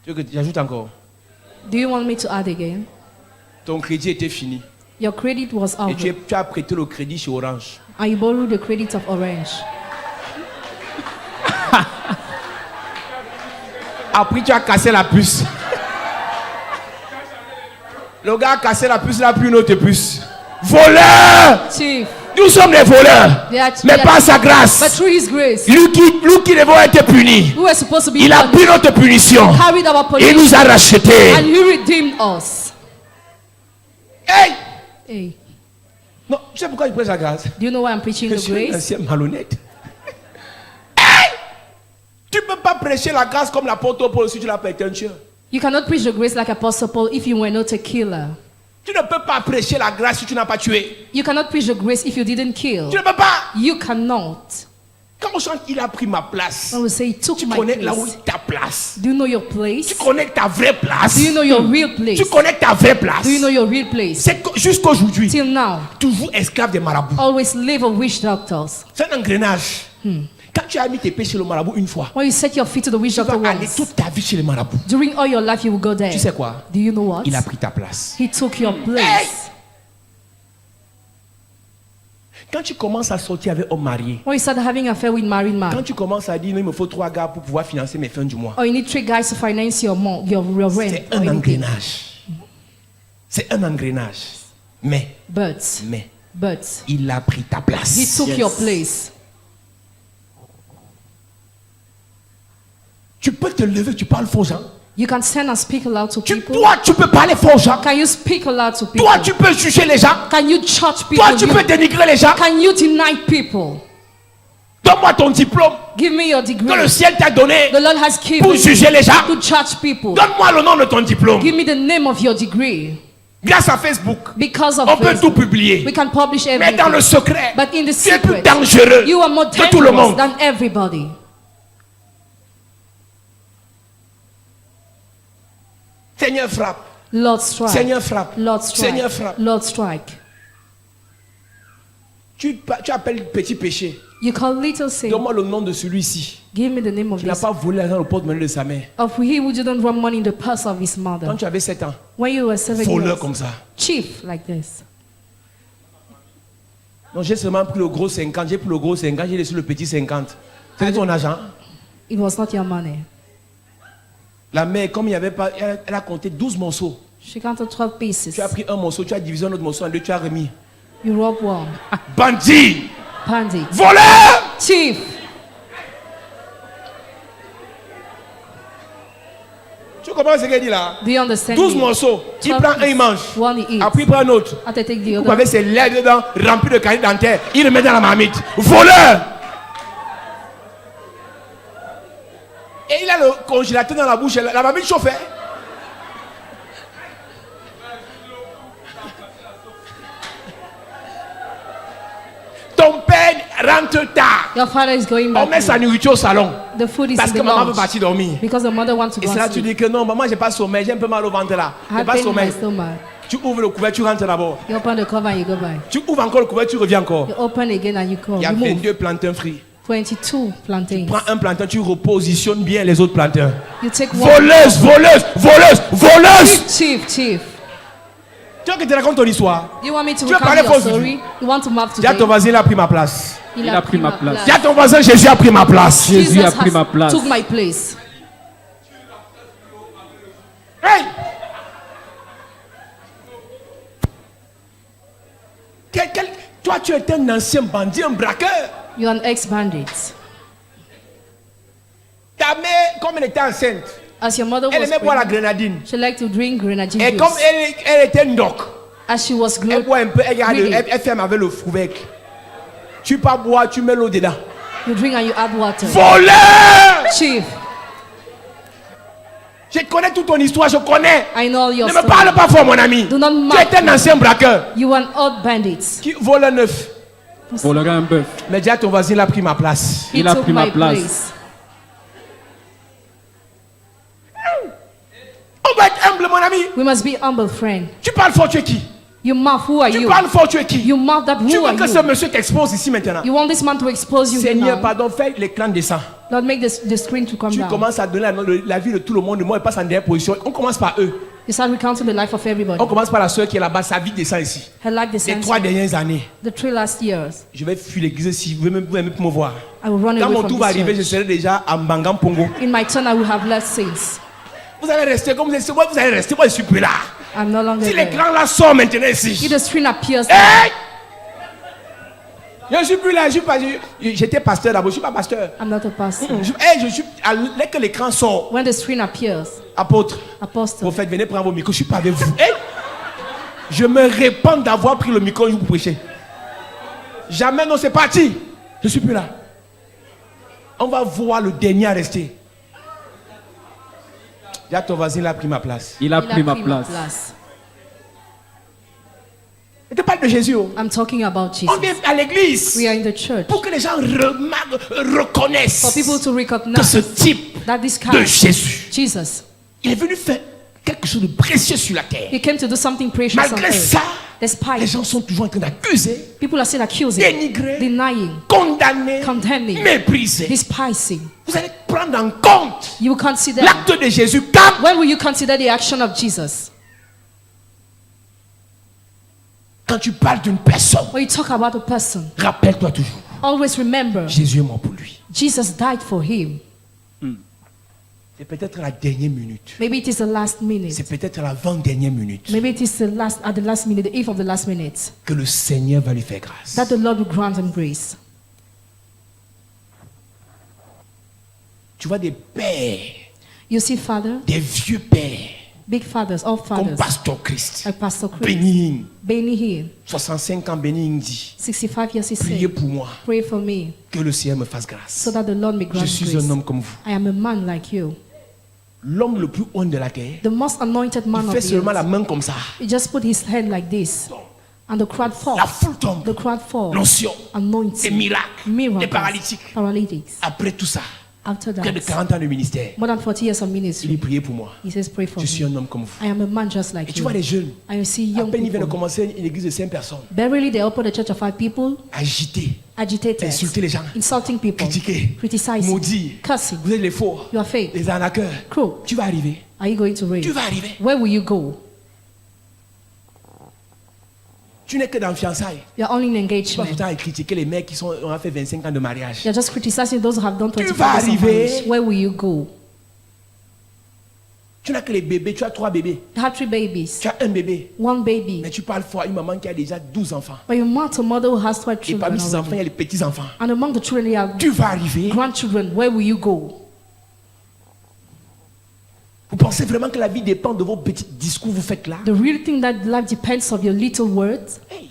Tu veux que j'ajoute encore? Do you want me to add again? Ton crédit était fini. Your credit was Et over. tu as prêté le crédit chez Orange. And you borrowed the credit of Orange. Après, tu as cassé la puce. Le gars a cassé la puce, il n'a plus une autre puce. Voleur! Chief. Nous sommes des voleurs. Mais par sa But grâce, through his grace, lui qui devons être punis, we were supposed to be il a pris punished. notre punition. Carried our Il nous punishment. a rachetés. And he redeemed us. Hey! Hey, Non, tu sais pourquoi il prêche la grâce? do you know why I'm preaching Je the suis un grace? ancien malhonnête. Hey! Tu ne peux pas prêcher la grâce comme l'apôtre Paul si tu n'as pas été un tueur. You cannot preach the grace like Apostle Paul if you were not a killer. Tu ne peux pas prêcher la grâce si tu n'as pas tué. You cannot preach the grace if you didn't Tu kill. ne peux pas. You cannot. Quand on chante, il a pris ma place. When we say he took Tu my connais là où place. est ta place. Do you know your place? Tu connais ta vraie place. Do you know your real place? Tu connais ta vraie place. Do you know your real place? C'est jusqu'aujourd'hui, Till now, toujours esclave des marabouts. always live of witch doctors. C'est un engrenage. Quand tu as mis tes pieds chez le marabout une fois, When you set your feet to the witch tu vas doctor aller once, toute ta vie chez les marabouts. during all your life you will go there. Tu sais quoi? Do you know what? Il a pris ta place. He took your place. Quand tu commences à sortir avec homme marié, When you start having an affair with married quand man, tu commences à dire non, il me faut 3 gars pour pouvoir financer mes fins du mois, or you need 3 guys to finance your rent. c'est or un anything. engrenage. C'est un engrenage. Mais, But il a pris ta place. he took your place. Tu peux te lever, tu parles faux, Jean. You can stand and speak aloud to people. Toi, tu peux parler faux, Jean. Can you speak aloud to people? Toi, tu peux juger les gens. Can you judge people? Toi, tu peux dénigrer les gens. Can you deny people? Donne-moi ton diplôme Give me your que degree. le ciel t'a donné The Lord has given pour juger les gens. to judge people. Donne-moi le nom de ton diplôme. Give me the name of your degree. Grâce à Facebook, Because of on peut tout Facebook, publier. we can publish Mais dans le everything. secret, But in the tu es plus secret, dangereux you are more que tout le dangerous monde. than everybody. Seigneur, frappe. Lord strike. Seigneur, frappe. Lord strike. Seigneur, frappe. Lord strike. Tu appelles petit péché. You call little sin. Donne-moi le nom de celui-ci. Give me the name of Tu n'as this. pas volé l'argent au porte-monnaie de sa mère. Of he who didn't run money in the purse of his Quand mother. tu avais 7 ans, When you were 7 voleur years. comme ça. Chief like this. Non, j'ai seulement pris le gros 50. J'ai pris le gros 50. J'ai laissé le petit 50. C'était ton argent. It was not your money. La mère, comme il n'y avait pas, elle a compté 12 morceaux. She counted 12 pieces. Tu as pris un morceau, tu as divisé un autre morceau en deux, tu as remis. You robbed one. Bandit! Bandit. Voleur! Chief. Tu comprends ce qu'elle dit là? Do you understand 12 me? morceaux. Il 12 prend un, il mange. One he eats. Après, il prend un autre. After take the Vous other. avez ses lèvres dedans, remplies de caries dentaires. Il le met dans la marmite. Voleur! Et il a le congélateur dans la bouche. La marmite chauffait. Ton père rentre tard. Your father is going On back. met sa nourriture au salon. The food is Parce in que the maman veut lounge. partir dormir. Because the mother wants to Et go c'est là and que tu sleep. dis que non, maman, j'ai pas sommeil, j'ai un peu mal au ventre là. I J'ai have pas pain in my sommeil. stomach. Tu ouvres le couvert, tu rentres d'abord. You open the cover and you go back. Tu ouvres encore le couvert, tu reviens encore. You open again and you go. Il y a You move. 22 plantains frits. 22 plantains. Prends un plantain, tu repositionnes bien les autres plantains. You take one. Voleuse, voleuse, voleuse, voleuse. Chief. Tu veux que je te raconte ton histoire? You want me to Tu veux parler recount your faux story? You want to map Dis à ton today? voisin, il a pris ma place. Il a pris ma place. Dis à ton voisin, Jésus a pris ma place. Jésus Jesus a pris has ma place. took my place. Hey! Toi, tu es un ancien bandit, un braqueur. You're an ex-bandit. Ta mère, comme elle était enceinte, As your mother elle was aimait boire la pregnant, grenadine. she liked to drink grenadine Et comme juice. elle était ndoc, As she was elle glowing, boit un peu, elle, garde, Really? elle ferme avec le couvercle. Tu pas boire, tu mets l'eau dedans. you drink and you add water. Voleur! Chief, Je connais toute ton histoire, je connais. I know your Ne me story. parle pas fort, mon ami. Do not Tu mock es un ancien braqueur You are an old bandit. qui vole un œuf. volerait un bœuf. Mais dis à ton voisin, il a pris ma place. He Il a took pris ma my place. place. On doit être humble, mon ami. We must be humble, friend. Tu parles fort, tu es qui? You mouth, who are Tu you? parles fort, tu es qui? You mouth that, Tu who veux are que ce you? monsieur t'expose ici maintenant? You want this man to expose you Seigneur, now? pardon, fais l'écran descendre. Lord, make the screen to come Tu down. commences à donner la vie de tout le monde. Moi, il passe en dernière position. On commence par eux. You start recounting the life of everybody. On commence par la soeur qui est là-bas. Sa vie descend ici. Her life Les descends 3 dernières années. the 3 last years. Je vais fuir l'église si vous voulez même me voir. I will run Quand away mon from tour va this arriver, je church. serai déjà à Mbangam Pongo. In my turn, I will have left saints. Vous allez rester comme vous êtes. Vous allez rester. Moi, je suis plus là. I'm no longer Si there. l'écran là sort maintenant If ici. the screen appears, Hey! Je ne suis plus là. J'étais pasteur d'abord. Je ne suis pas pasteur. I'm not a pastor. Dès que l'écran sort, When the screen appears, apôtre, apostle, prophète, venez prendre vos micros. Je ne suis pas avec vous. Hey! Je me répands d'avoir pris le micro pour prêcher. Jamais, non, c'est parti. Je ne suis plus là. On va voir le dernier à rester. Dis à ton voisin, il a pris ma place. Il a il a pris ma place. Je te parle de Jésus. Oh. I'm talking about On Jesus. vient à l'église We are in the church pour que les gens reconnaissent for people to que recognize ce type that this de guy, Jésus, Jesus, il est venu faire quelque chose de précieux sur la terre. he came to do something precious on Malgré earth. ça, les Despite, gens sont toujours en train d'accuser, people are still accusing, dénigrer, denying, condamner, condemning, mépriser. despising. Vous allez prendre en compte You will consider. l'acte de Jésus quand When will you consider the action of Jesus? quand tu parles d'une personne, When you talk about a person, rappelle-toi toujours, always remember Jésus est mort pour lui. Jesus died for him. C'est peut-être la dernière minute. Maybe it is the last C'est minute. peut-être l'avant-dernière minute Maybe it is at the last minute, the eve of the last minute, que le Seigneur va lui faire grâce. that the Lord will grant him grace. Tu vois des pères, You see, Father, des vieux pères, big fathers, all comme fathers, Pasteur Christ, like Pastor Chris, Béni, Benny here, 65 ans, Béni dit, 65 years, he priez said, pour moi, pray for me que le Seigneur me fasse grâce. so that the Lord may Je grant suis grace. un homme comme vous. I am a man like you. L'homme le plus haut de la terre, The most anointed man il of fait the seulement la earth. main comme ça. He just put his hand like this, and the crowd La falls. foule tombe. The crowd falls. L'onction, les Anointing, miracles, les miracles, paralytiques. paralytics. Après tout ça, After près de that, 40 ans de ministère, more than 40 years of il ministry, dit priez pour moi. he says, pray for Je suis me. un homme comme vous. I am a man just Et like tu you. vois les jeunes, And you see à young peine ils viennent de people. commencer une église de 5 personnes, Barely they open a church of 5 people, agités, agitated, insulter les gens, insulting people, critiquer, criticizing, maudire. cursing. Vous êtes les faux, You are fake. les arnaqueurs. Cruel. Tu vas arriver. Are you going to Tu reign? vas arriver. Where will you go? Tu n'es que dans le fiançailles. You're only in Tu vas tout engagement. le temps à critiquer les mecs qui ont fait 25 ans de mariage. You're just criticizing those who have done 25 vas years of arriver. marriage. Where will you go? Tu n'as que les bébés, tu as 3 bébés. You have 3 babies, Tu as un bébé. 1 baby. Mais tu parles fort à une maman qui a déjà 12 enfants. But you mark a mother who has 12 Et children parmi ces enfants, il y already. a les petits-enfants. And among the children, you have Tu vas arriver. grandchildren. Where will you go? Vous pensez vraiment que la vie dépend de vos petits discours que vous faites là? The real thing that life depends of your little words. Hey.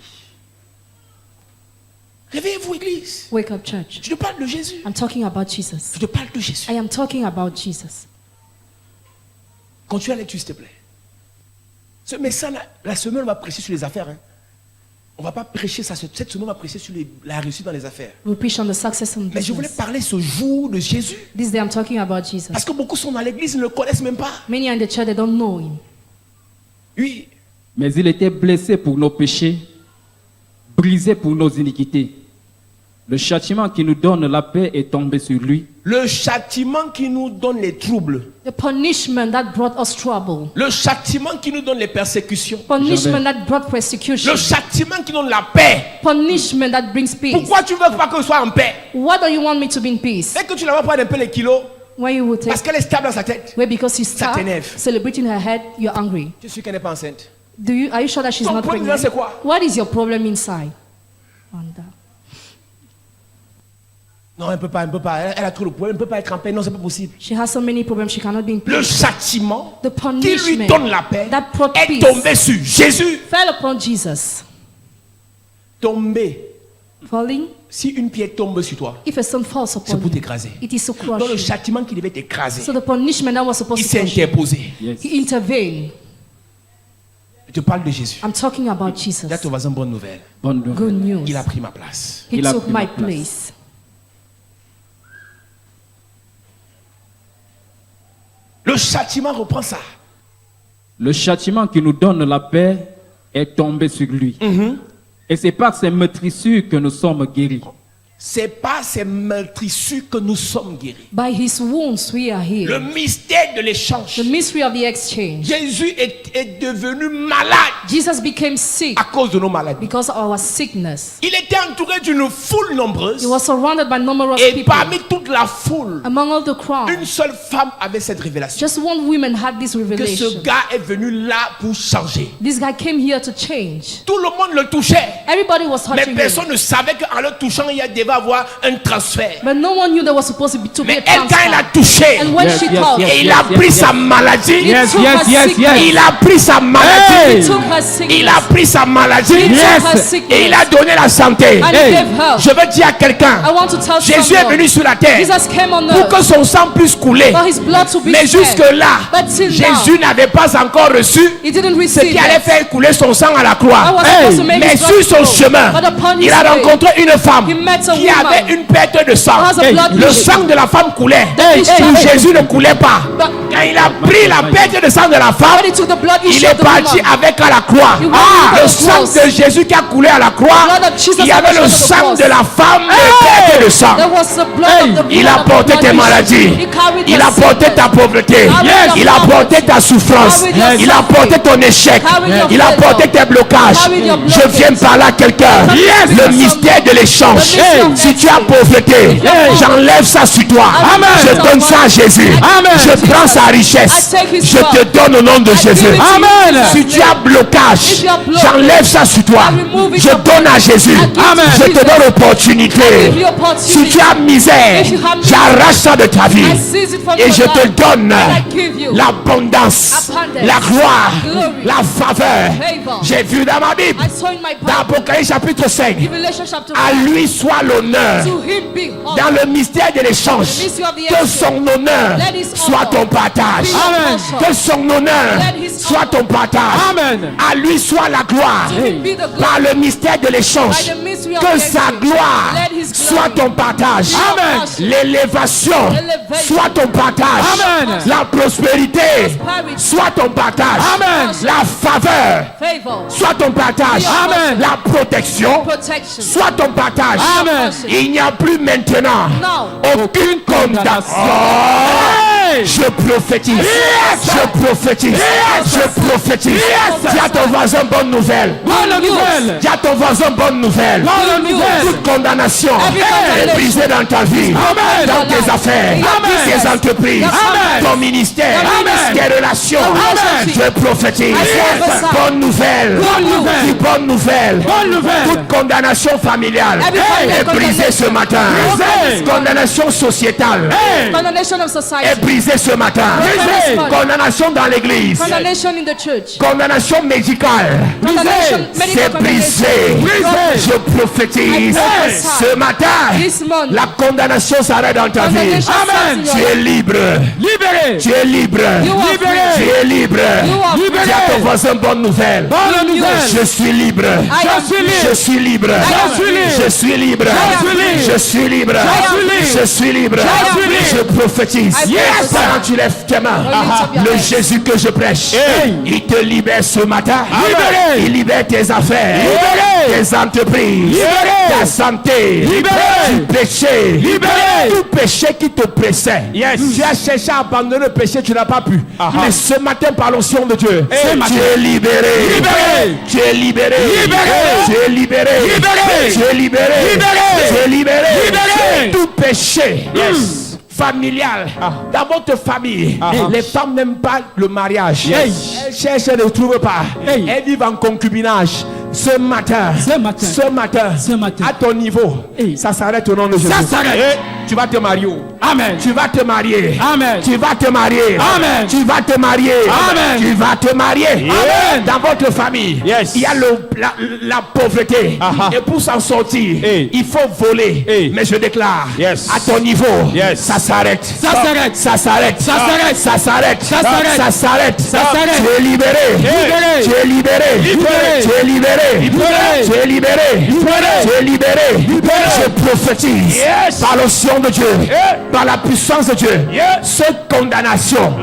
Réveillez-vous, église. Wake up, church. Je te parle de Jésus. I'm talking about Jesus. Je te parle de Jésus. I am talking about Jesus. Continue à lecture, s'il te plaît. Ce message, la semaine, on va prêcher sur les affaires. Hein. On ne va pas prêcher ça. Cette semaine, on va prêcher sur la réussite dans les affaires. We preach on the success and Mais je voulais business. parler ce jour de Jésus. This day I'm talking about Jesus. Parce que beaucoup sont dans l'église, ils ne le connaissent même pas. Many are in the church, they don't know him. Oui. Mais il était blessé pour nos péchés, brisé pour nos iniquités. Le châtiment qui nous donne la paix est tombé sur lui. Le châtiment qui nous donne les troubles. The punishment that brought us trouble. Le châtiment qui nous donne les persécutions. Punishment that brought persecution. Le châtiment qui donne la paix. Punishment that brings peace. Pourquoi tu ne veux pas que je sois en paix? Why don't you want me to be in peace? Dès que tu la vas prendre un peu les kilos, When you will take, parce qu'elle est stable dans sa tête, well, because she's Ça start t'énerve. celebrating her head, you're angry. je suis qu'elle n'est pas enceinte. Are you sure that she's Ton not problème, pregnant? c'est quoi? What is your problem inside? Wonder. Non, elle ne peut pas. Elle a trop de problèmes. Elle ne peut pas être en paix. Non, c'est pas possible. She has so many problems, she cannot be in Le peace. châtiment The qui lui punishment donne la paix that brought est peace tombé sur Jésus. fell upon Jesus. Tombé. falling. Si une pierre tombe sur toi, If a stone falls c'est upon pour you, t'écraser. it is to crush Donc le you. châtiment qui devait t'écraser, So the punishment that was supposed il to s'est crush you, interposé. Yes. he intervened. Je te parle de Jésus. I'm talking about Jesus. Là, ton voisin, bonne nouvelle. Bonne nouvelle. Good news. Il a pris ma place. He Il a took pris my ma place. place. Le châtiment reprend ça. Le châtiment qui nous donne la paix est tombé sur lui. Et c'est par ces meurtrissures que nous sommes guéris. C'est par ces meurtrissures que nous sommes guéris. By his wounds we are Le healed. mystère de l'échange. The mystery of the exchange. Jésus est devenu malade Jesus became sick à cause de nos maladies. because of our sickness. Il était entouré d'une foule nombreuse. He was surrounded by numerous Et people. parmi toute la foule, Among all the crowd, une seule femme avait cette révélation. just one woman had this Que ce revelation. gars est venu là pour changer. This guy came here to change. Tout le monde le touchait. Everybody was Mais touching him. personne ne savait qu'en le touchant, il devait avoir un transfert. But no one knew there was supposed to be Mais a elle, quand elle a transfer. touché, And when Yes, she yes, touched, yes. et il a pris sa maladie. Yes, took yes, her yes, sickness. yes. Il a pris sa maladie. He took her sickness. Il a pris sa maladie. He Yes. took her sickness. Et il a donné la santé. And he Hey. gave health. Je veux dire à quelqu'un, I want to tell Jésus est someone, venu sur la terre Jesus came on pour earth que son sang puisse couler. for his blood to be Mais shed. jusque-là, But till Jésus now, n'avait pas encore reçu he didn't ce receive qui allait it. faire couler son sang à la I croix. was supposed to make Mais his sur blood son flow. chemin, But upon his il a way, rencontré une femme he met a qui woman avait une perte de sang. who has a blood Le issue. sang de la femme coulait. Hey, Où hey. Jésus ne coulait pas. But Quand il a pris la perte de sang de la femme, when he took the blood il issue est of the parti woman, avec à la croix. He went to Le the sang cross. de Jésus qui a coulé à la croix, The blood of Jesus il y avait that le was shed on the sang cross. de la femme de perte de sang. there was the blood of the Il a blood of the porté blood tes issue. maladies. He carried Il your a porté sickness. ta pauvreté. Yes. Il a porté ta souffrance. Carried your Il a suffering. porté ton échec. Carried your Il a failure. porté tes blocages. Carried your Je blockage. viens parler à quelqu'un. Yes. Le mystère de l'échange. The mystery of Si tu as exchange. pauvreté, Yes. j'enlève ça sur toi. Amen. Je donne ça à Jésus. Amen. Je prends sa richesse. I take his Je te wealth. donne au nom de I Jésus. give it to Amen. you. Si tu as blocage, If you are blocked, j'enlève ça sur toi. I remove it Je from donne à Jésus. I give to Je te Jesus. donne I opportunité. give you opportunity. Si tu as misère, If you have j'arrache ça de ta vie. I seize it from Et your je te life. donne And I give you l'abondance, abundance, la gloire, glory, la faveur. favor. J'ai vu dans ma Bible, I saw in my dans Bible, Apocalypse chapitre 5, Revelation chapter à 1, lui soit l'honneur to him be honor. dans le mystère de l'échange. The mystery of the Que exchange. son honneur Let his soit honor ton partage. be your portion. Que son honneur Let his soit honor ton partage. Amen. À lui soit la gloire To him be the glory. par le mystère de l'échange. By the mystery of Que the sa exchange. gloire Let his glory soit ton partage. be your portion. L'élévation Elevation. soit ton partage. Amen. La prospérité Prosperity. soit ton partage. Amen. La faveur Favor. soit ton partage. Be your portion. La protection Protection. soit ton partage. Amen. Il n'y a plus maintenant Now. aucune condamnation. Je prophétise. Je prophétise. Je prophétise. Dis à ton voisin bonne nouvelle. Bonne nouvelle. Dis à ton voisin bonne nouvelle. Bonne nouvelle. Toute condamnation Every condemnation est brisée dans ta vie, Amen. dans tes affaires, Amen. tes entreprises, Amen. ton ministère, Amen. tes relations. Amen. Je prophétise. Yes. Bonne nouvelle. Bonne nouvelle. Dis bonne nouvelle. Bonne nouvelle. Toute condamnation familiale Every family est brisée ce matin. Brisée. Condamnation sociétale Condemnation of est society. brisée ce matin. Brisée. Condamnation dans l'église. Condemnation in the church. Condamnation médicale. Condemnation. C'est Medical condemnation. brisé. Je prophétise. I prophesy. Ce matin, This month. la condamnation s'arrête dans ta vie. Condemnation Amen. starts in Tu your es life. libre. Libéré. Tu es libre. You are Libéré. free. Tu es libre. You are free. Dis à ton voisin bonne nouvelle. Bonne nouvelle. Je suis libre. I am free. Je suis libre. am free. Je suis libre. I Je suis libre. am free. Je suis libre. am free. Je prophétise. I prophesy. Pendant tu lèves tes mains. lift up your Le hands. Jésus que je prêche, il te libère ce matin. Libéré. Il libère tes affaires, Libéré. tes entreprises, Libéré. ta santé, Libéré. du péché, Libéré. tout péché qui te pressait. Tu as cherché à abandonner le péché, tu n'as pas pu. Mais ce matin, par l'onction de Dieu, tu es libéré. Libéré. Tu es libéré. Libéré. Tu es libéré. Libéré. Tu es libéré. Libéré. Tu es libéré. Libéré. Tout péché. Familial dans votre famille, les femmes n'aiment pas le mariage. Elles cherchent, elles ne trouvent pas. Hey. Elles vivent en concubinage. Ce matin, à ton niveau, Hey. ça s'arrête au nom de Jésus. Ça s'arrête. Tu vas te marier. Amen. Tu vas te marier. Amen. Tu vas te marier. Amen. Tu vas te marier. Amen. Tu vas te marier. Amen. Dans votre famille, Yes. il y a la pauvreté. Et pour s'en sortir, il faut voler. Mais je déclare, Yes. à ton niveau, Yes. ça s'arrête. Ça s'arrête. Ça s'arrête. Ça s'arrête. Ça s'arrête. Ça s'arrête. Ça s'arrête. Ça s'arrête. Tu es libéré. Libéré. Tu es libéré. Libéré. Tu es libéré. Libéré. Tu es libéré. Libéré. Tu es libéré. Libéré. Je prophétise Yes. par l'onction de Dieu, par la puissance de Dieu, Yes. cette condamnation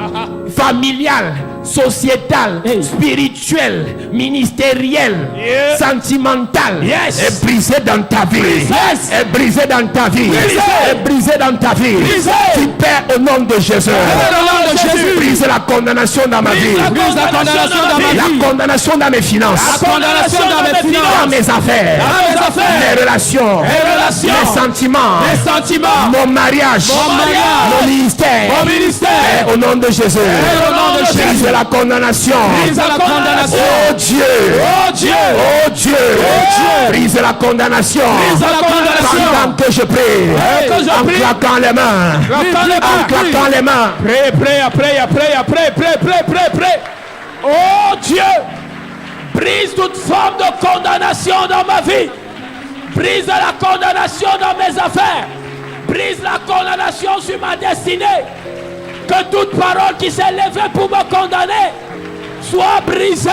familiale, sociétale, spirituelle, ministérielle, Yes. sentimentale Yes. est brisée dans ta vie. Yes. Est brisée dans ta vie. Brisée. Est brisée dans ta vie. Brisée. Tu perds au nom de Jésus. Au nom de Jésus. Brise la condamnation dans ma vie. Brise la condamnation dans ma vie. La condamnation dans mes finances. La condamnation dans mes Dans finances. mes affaires. Dans mes affaires. Mes relations. Mes relations. Mes sentiments. Mes sentiments. Mon mariage. Mon mariage. Mon ministère. Mon ministère. Et au nom de Jésus. au nom de Jésus. Brise la condamnation. Brise la condamnation. Oh Dieu. Oh Dieu. Oh Dieu. Dieu. Brise la condamnation. Brise la condamnation. Pendant que je prie. que je En prie. claquant les mains. En claquant les mains. Prêt. Oh Dieu, brise toute forme de condamnation dans ma vie. Brise la condamnation dans mes affaires. Brise la condamnation sur ma destinée. Que toute parole qui s'est levée pour me condamner soit brisée.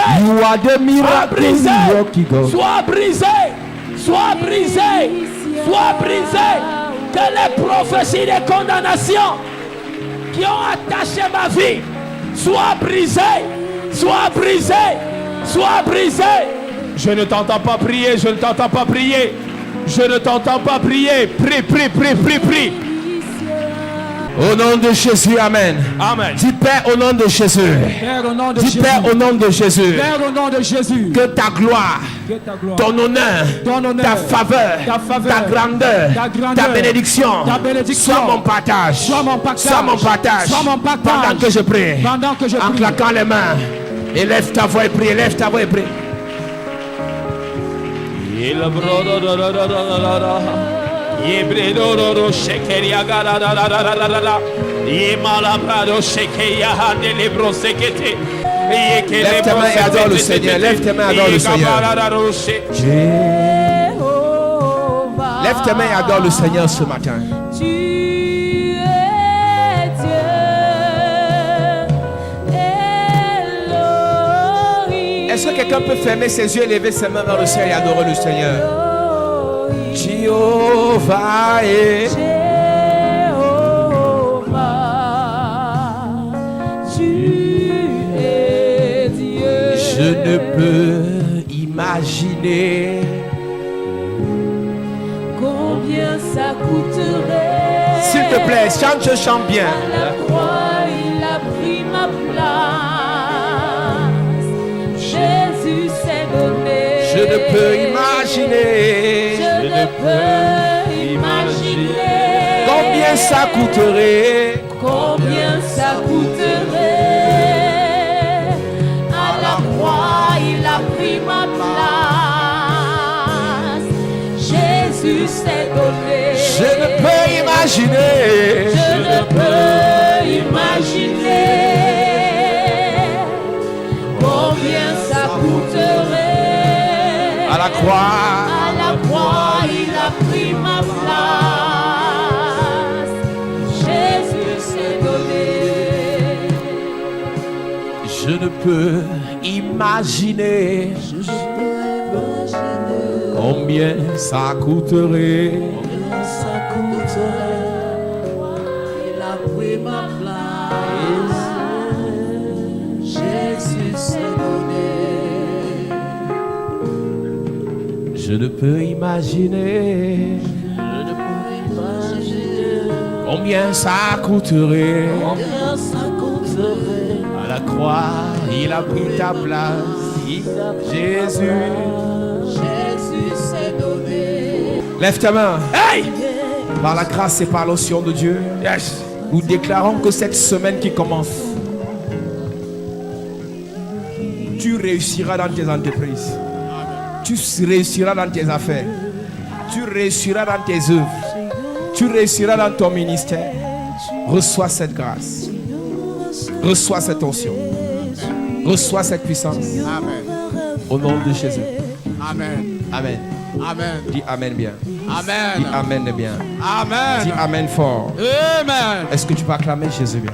Soit brisée. Soit brisée. Soit brisée. Soit brisée. Que les prophéties de condamnation qui ont attaché ma vie soient brisées. Soit brisé, soit brisé. Je ne t'entends pas prier, je ne t'entends pas prier. Je ne t'entends pas prier. Prie. Au nom de Jésus, amen. Amen. Dis Père au nom de Jésus. Père, au nom de Dis Jésus. Père au nom de Jésus. Père, au nom de Jésus. Que ta gloire, Que ta gloire. ton honneur, Ton honneur, ta faveur, ta faveur, ta grandeur, ta grandeur, ta bénédiction, ta bénédiction, soit mon partage. soit mon partage, Soit mon partage. soit mon partage. Pendant que je prie. Pendant que je En prie. claquant les mains. Élève ta voix et prie. Élève ta voix et prie. Lève tes mains et adore le Seigneur. Lève tes mains et adore le Seigneur. Lève tes mains et adore le Seigneur ce matin. Tu es Dieu, Elohim. Est-ce que quelqu'un peut fermer ses yeux et lever ses mains vers le ciel et adorer le Seigneur? Jéhovah est. Jéhovah, tu es Dieu. Je ne peux imaginer Combien ça coûterait? S'il te plaît, chante, je chante bien. À la croix, il a pris ma place. Jésus s'est donné. Je ne peux imaginer Je ne peux imaginer combien ça coûterait. combien ça coûterait. À la croix, il a pris ma place. Jésus s'est donné. Je ne peux imaginer Je ne peux imaginer combien ça coûterait. à la croix. À la croix, il a pris ma place. Jésus s'est donné. Je ne peux imaginer combien ça coûterait. Il a pris ma place. Jésus s'est donné. Je ne peux imaginer combien ça coûterait. À la croix, il a pris ta place. Jésus. Jésus s'est donné. Lève ta main. Hey! Par la grâce et par l'onction de Dieu, Yes. nous déclarons que cette semaine qui commence, tu réussiras dans tes entreprises. Tu réussiras dans tes affaires. Tu réussiras dans tes œuvres. Tu réussiras dans ton ministère. Reçois cette grâce. Reçois cette onction. Reçois cette puissance. Amen. Au nom de Jésus. Amen. Amen. Amen. Dis Amen bien. Amen. Dis Amen bien. Amen. Dis Amen fort. Amen. Est-ce que tu peux acclamer Jésus bien?